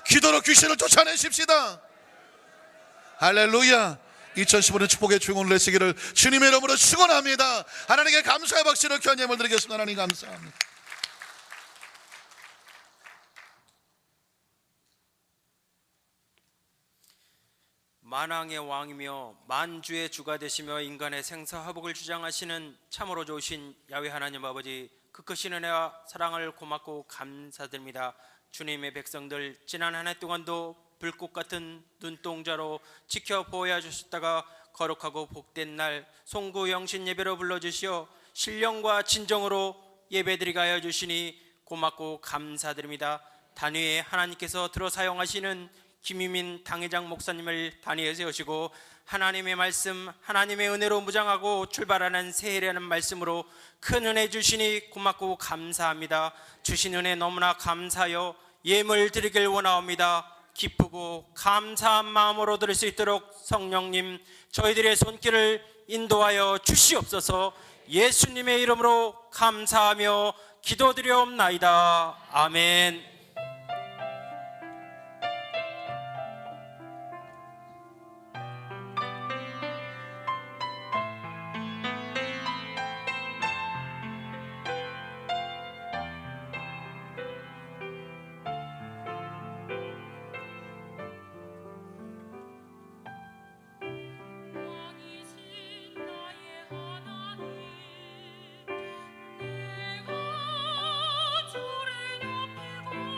기도로 귀신을 쫓아내십시다. 할렐루야. 2015년 축복의 주인공을 내시기를 주님의 이름으로 축원합니다. 하나님께 감사의 박수로 견념을 드리겠습니다. 하나님 감사합니다. 만왕의 왕이며 만주의 주가 되시며 인간의 생사화복을 주장하시는 참으로 좋으신 야훼 하나님 아버지, 그 크신 은혜와 사랑을 고맙고 감사드립니다. 주님의 백성들 지난 한 해 동안도 불꽃 같은 눈동자로 지켜보아 주셨다가 거룩하고 복된 날 송구 영신 예배로 불러주시어 신령과 진정으로 예배드리게 하여 주시니 고맙고 감사드립니다. 단위에 하나님께서 들어 사용하시는 김유민 당회장 목사님을 단위에 세우시고 하나님의 말씀, 하나님의 은혜로 무장하고 출발하는 새해라는 말씀으로 큰 은혜 주시니 고맙고 감사합니다. 주신 은혜 너무나 감사하여 예물 드리길 원하옵니다. 기쁘고 감사한 마음으로 드릴 수 있도록 성령님 저희들의 손길을 인도하여 주시옵소서. 예수님의 이름으로 감사하며 기도드리옵나이다. 아멘. 주를 높이고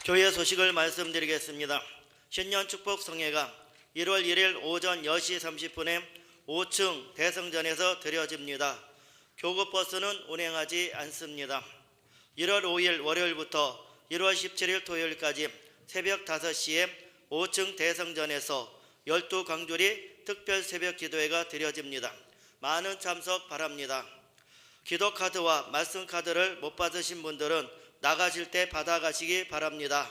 교회 소식을 말씀드리겠습니다. 신년 축복 성회가 1월 1일 오전 10시 30분에 5층 대성전에서 드려집니다. 교구버스는 운행하지 않습니다. 1월 5일 월요일부터 1월 17일 토요일까지 새벽 5시에 5층 대성전에서 12강조리 특별 새벽 기도회가 드려집니다. 많은 참석 바랍니다. 기도카드와 말씀카드를 못 받으신 분들은 나가실 때 받아가시기 바랍니다.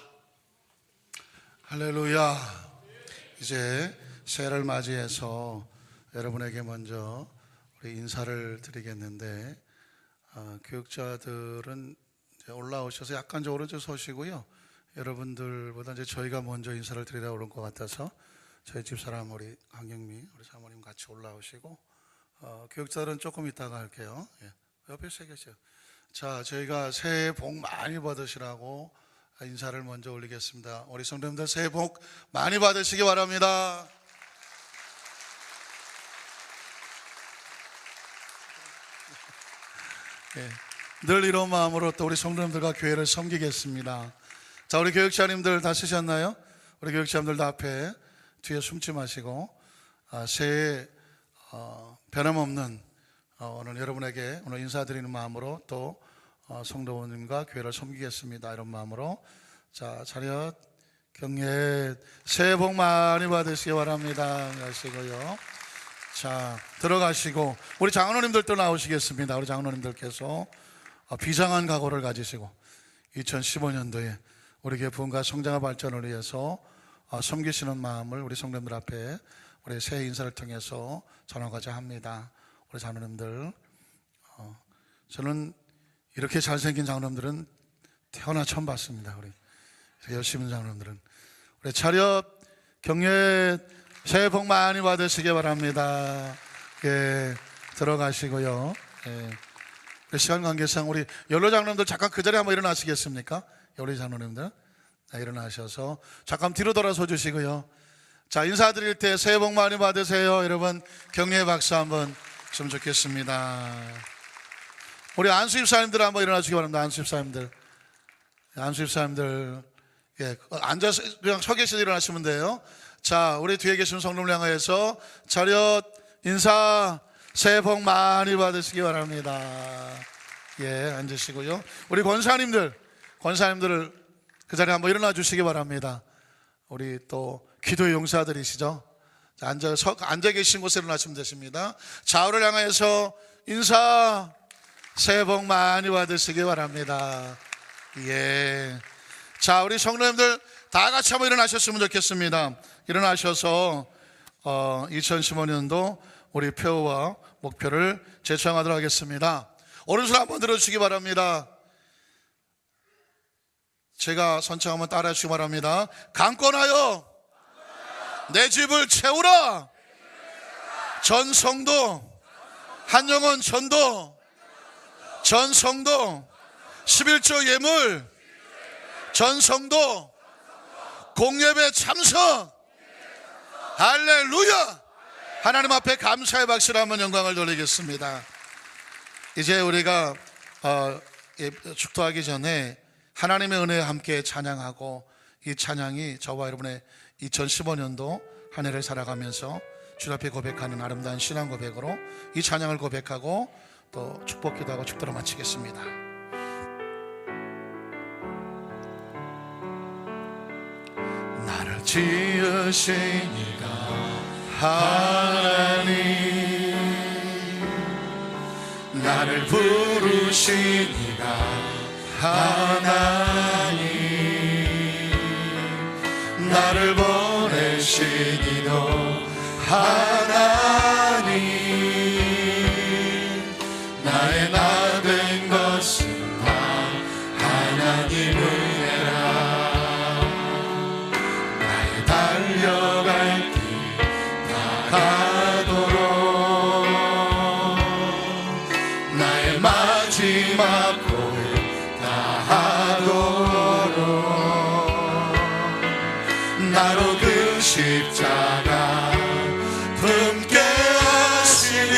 할렐루야. 이제 새해를 맞이해서 여러분에게 먼저 우리 인사를 드리겠는데, 교육자들은 이제 올라오셔서 약간 좀 오른쪽 서시고요. 여러분들보다 이제 저희가 먼저 인사를 드리라고 그런 것 같아서 저희 집사람 우리 강경미 우리 사모님 같이 올라오시고, 교육자들은 조금 이따가 할게요. 예. 옆에 서 계세요. 자, 저희가 새해 복 많이 받으시라고 인사를 먼저 올리겠습니다. 우리 성도님들 새해 복 많이 받으시기 바랍니다. 예, 늘 이런 마음으로 또 우리 성도님들과 교회를 섬기겠습니다. 자, 우리 교육자님들 다 쓰셨나요? 우리 교육자님들 다 앞에 뒤에 숨지 마시고, 새해 변함없는 오늘 여러분에게 오늘 인사드리는 마음으로 또 성도님과 교회를 섬기겠습니다. 이런 마음으로, 자, 차렷 경례 새해 복 많이 받으시기 바랍니다. 하시고요. 자, 들어가시고 우리 장로님들도 나오시겠습니다. 우리 장로님들께서 비장한 각오를 가지시고 2015년도에 우리 교회 부흥과 성장과 발전을 위해서 섬기시는 마음을 우리 성도님들 앞에 우리 새해 인사를 통해서 전하고자 합니다. 우리 장로님들, 저는 이렇게 잘생긴 장로님들은 태어나 처음 봤습니다. 우리 열심히 장로님들은. 우리 차렷 경례 새해 복 많이 받으시기 바랍니다. 예, 들어가시고요. 예, 우리 시간 관계상 우리 연로 장로님들 잠깐 그 자리에 한번 일어나시겠습니까? 연로 장로님들 일어나셔서 잠깐 뒤로 돌아서 주시고요. 자, 인사드릴 때 새해 복 많이 받으세요. 여러분 경례 박수 한번 좀 좋겠습니다. 우리 안수 집사님들 한번 일어나 주시기 바랍니다. 안수 집사님들, 안수 집사님들, 예, 앉아서 그냥 서 계시고 일어나시면 돼요. 자, 우리 뒤에 계신 성도를 향해서 차렷 인사 새해 복 많이 받으시기 바랍니다. 예, 앉으시고요. 우리 권사님들 그 자리에 한번 일어나 주시기 바랍니다. 우리 또 기도의 용사들이시죠. 자, 앉아 계신 곳에 일어나시면 되십니다. 좌우를 향해서 인사 새해 복 많이 받으시기 바랍니다. 예. 자, 우리 성도님들 다 같이 한번 일어나셨으면 좋겠습니다. 일어나셔서 2015년도 우리 표와 목표를 제청하도록 하겠습니다. 오른손 한번 들어주시기 바랍니다. 제가 선창하면 따라해 주시기 바랍니다. 강권하여 내 집을 채우라. 전 성도 한 영혼 전도 전 성도 11조 예물 전 성도 공예배 참석. 할렐루야. 하나님 앞에 감사의 박수로 한번 영광을 돌리겠습니다. 이제 우리가 축도하기 전에 하나님의 은혜에 함께 찬양하고, 이 찬양이 저와 여러분의 2015년도 한 해를 살아가면서 주 앞에 고백하는 아름다운 신앙 고백으로 이 찬양을 고백하고 또 축복 기도하고 축도로 마치겠습니다. 나를 지으신 이가 하나님, 나를 부르신 이가 하나님, 나를 보내신 이도 하나님, 나의 나 된 것은 다 하나님 은혜라. 나의 달려갈 길 다 가도록, 나의 마지막 고백 다 하도록, 나로 그 십자가 품게 하시니,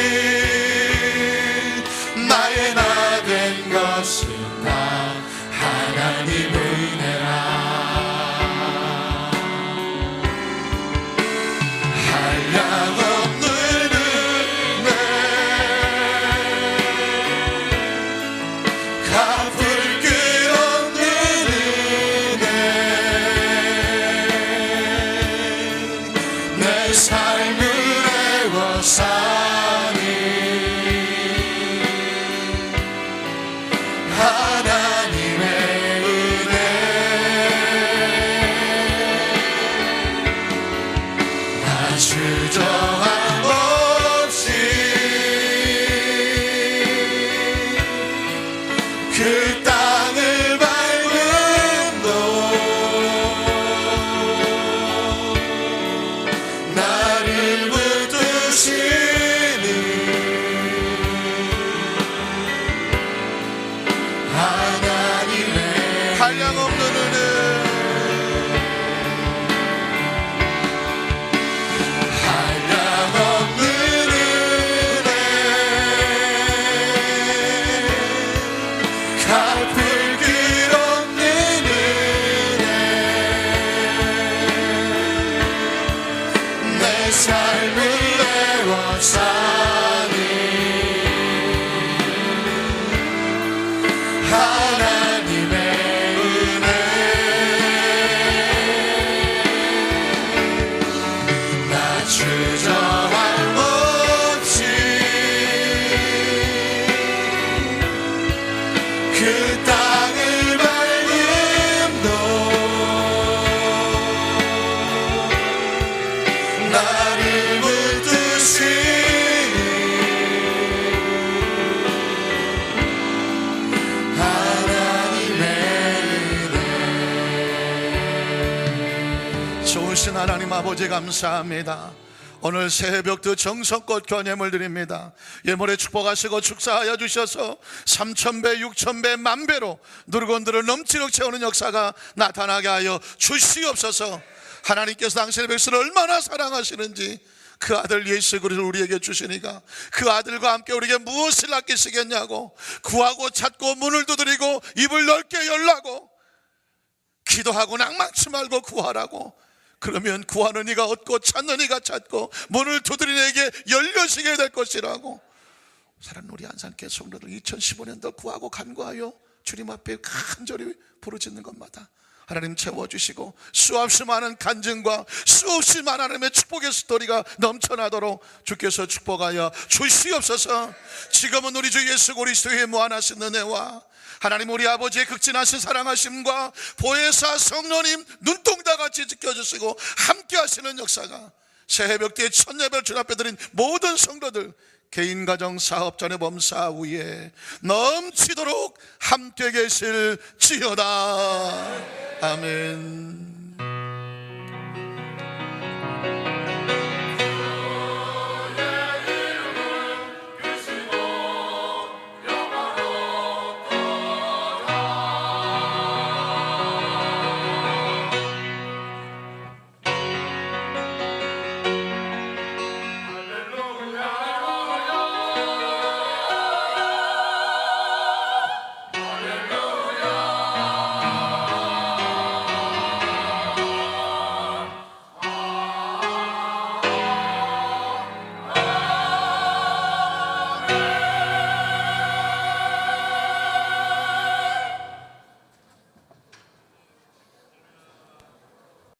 나의 나 된 것은 다 하나님 은혜라. 한량없는 은혜 갚을 길 없는 은혜 내 삶을 애워싸니 하나님의 은혜 나 주저함 없이 그 땅을 밟음도 나를 붙드시는 하나님의 한량없는 은혜 한량없는 은혜 갚을 길 없는 은혜 내 삶을 애워싸니 하나님의 은혜 나 주저함 없이 그 땅을 밟음도 나를 붙드시는 하나님의 은혜 좋으신 하나님 아버지 감사합니다. 오늘 새벽도 정성껏 견예물 드립니다. 예물에 축복하시고 축사하여 주셔서 3,000배, 6,000배, 만배로 누르건들을 넘치도록 채우는 역사가 나타나게 하여 주시옵소서. 하나님께서 당신의 백성을 얼마나 사랑하시는지 그 아들 예수 그리스도를 우리에게 주시니까 그 아들과 함께 우리에게 무엇을 아끼시겠냐고 구하고 찾고 문을 두드리고 입을 넓게 열라고 기도하고 낭망치 말고 구하라고 그러면 구하는 이가 얻고 찾는 이가 찾고 문을 두드리는 이에게 열려지게 될 것이라고 사랑하는 우리 안산교회 성도들 2015년도 구하고 간구하여 주님 앞에 간절히 부르짖는 것마다 하나님 채워주시고 수없이 많은 간증과 수없이 많은 하나님의 축복의 스토리가 넘쳐나도록 주께서 축복하여 주시옵소서. 지금은 우리 주 예수 그리스도의 무한하신 은혜와 하나님 우리 아버지의 극진하신 사랑하심과 보혜사 성령님 눈동자같이 지켜주시고 함께 하시는 역사가 새해벽 때의 첫 예배를 주 앞에 드린 모든 성도들 개인, 가정, 사업, 자녀, 범사 위에 넘치도록 함께 계실지어다. 아멘.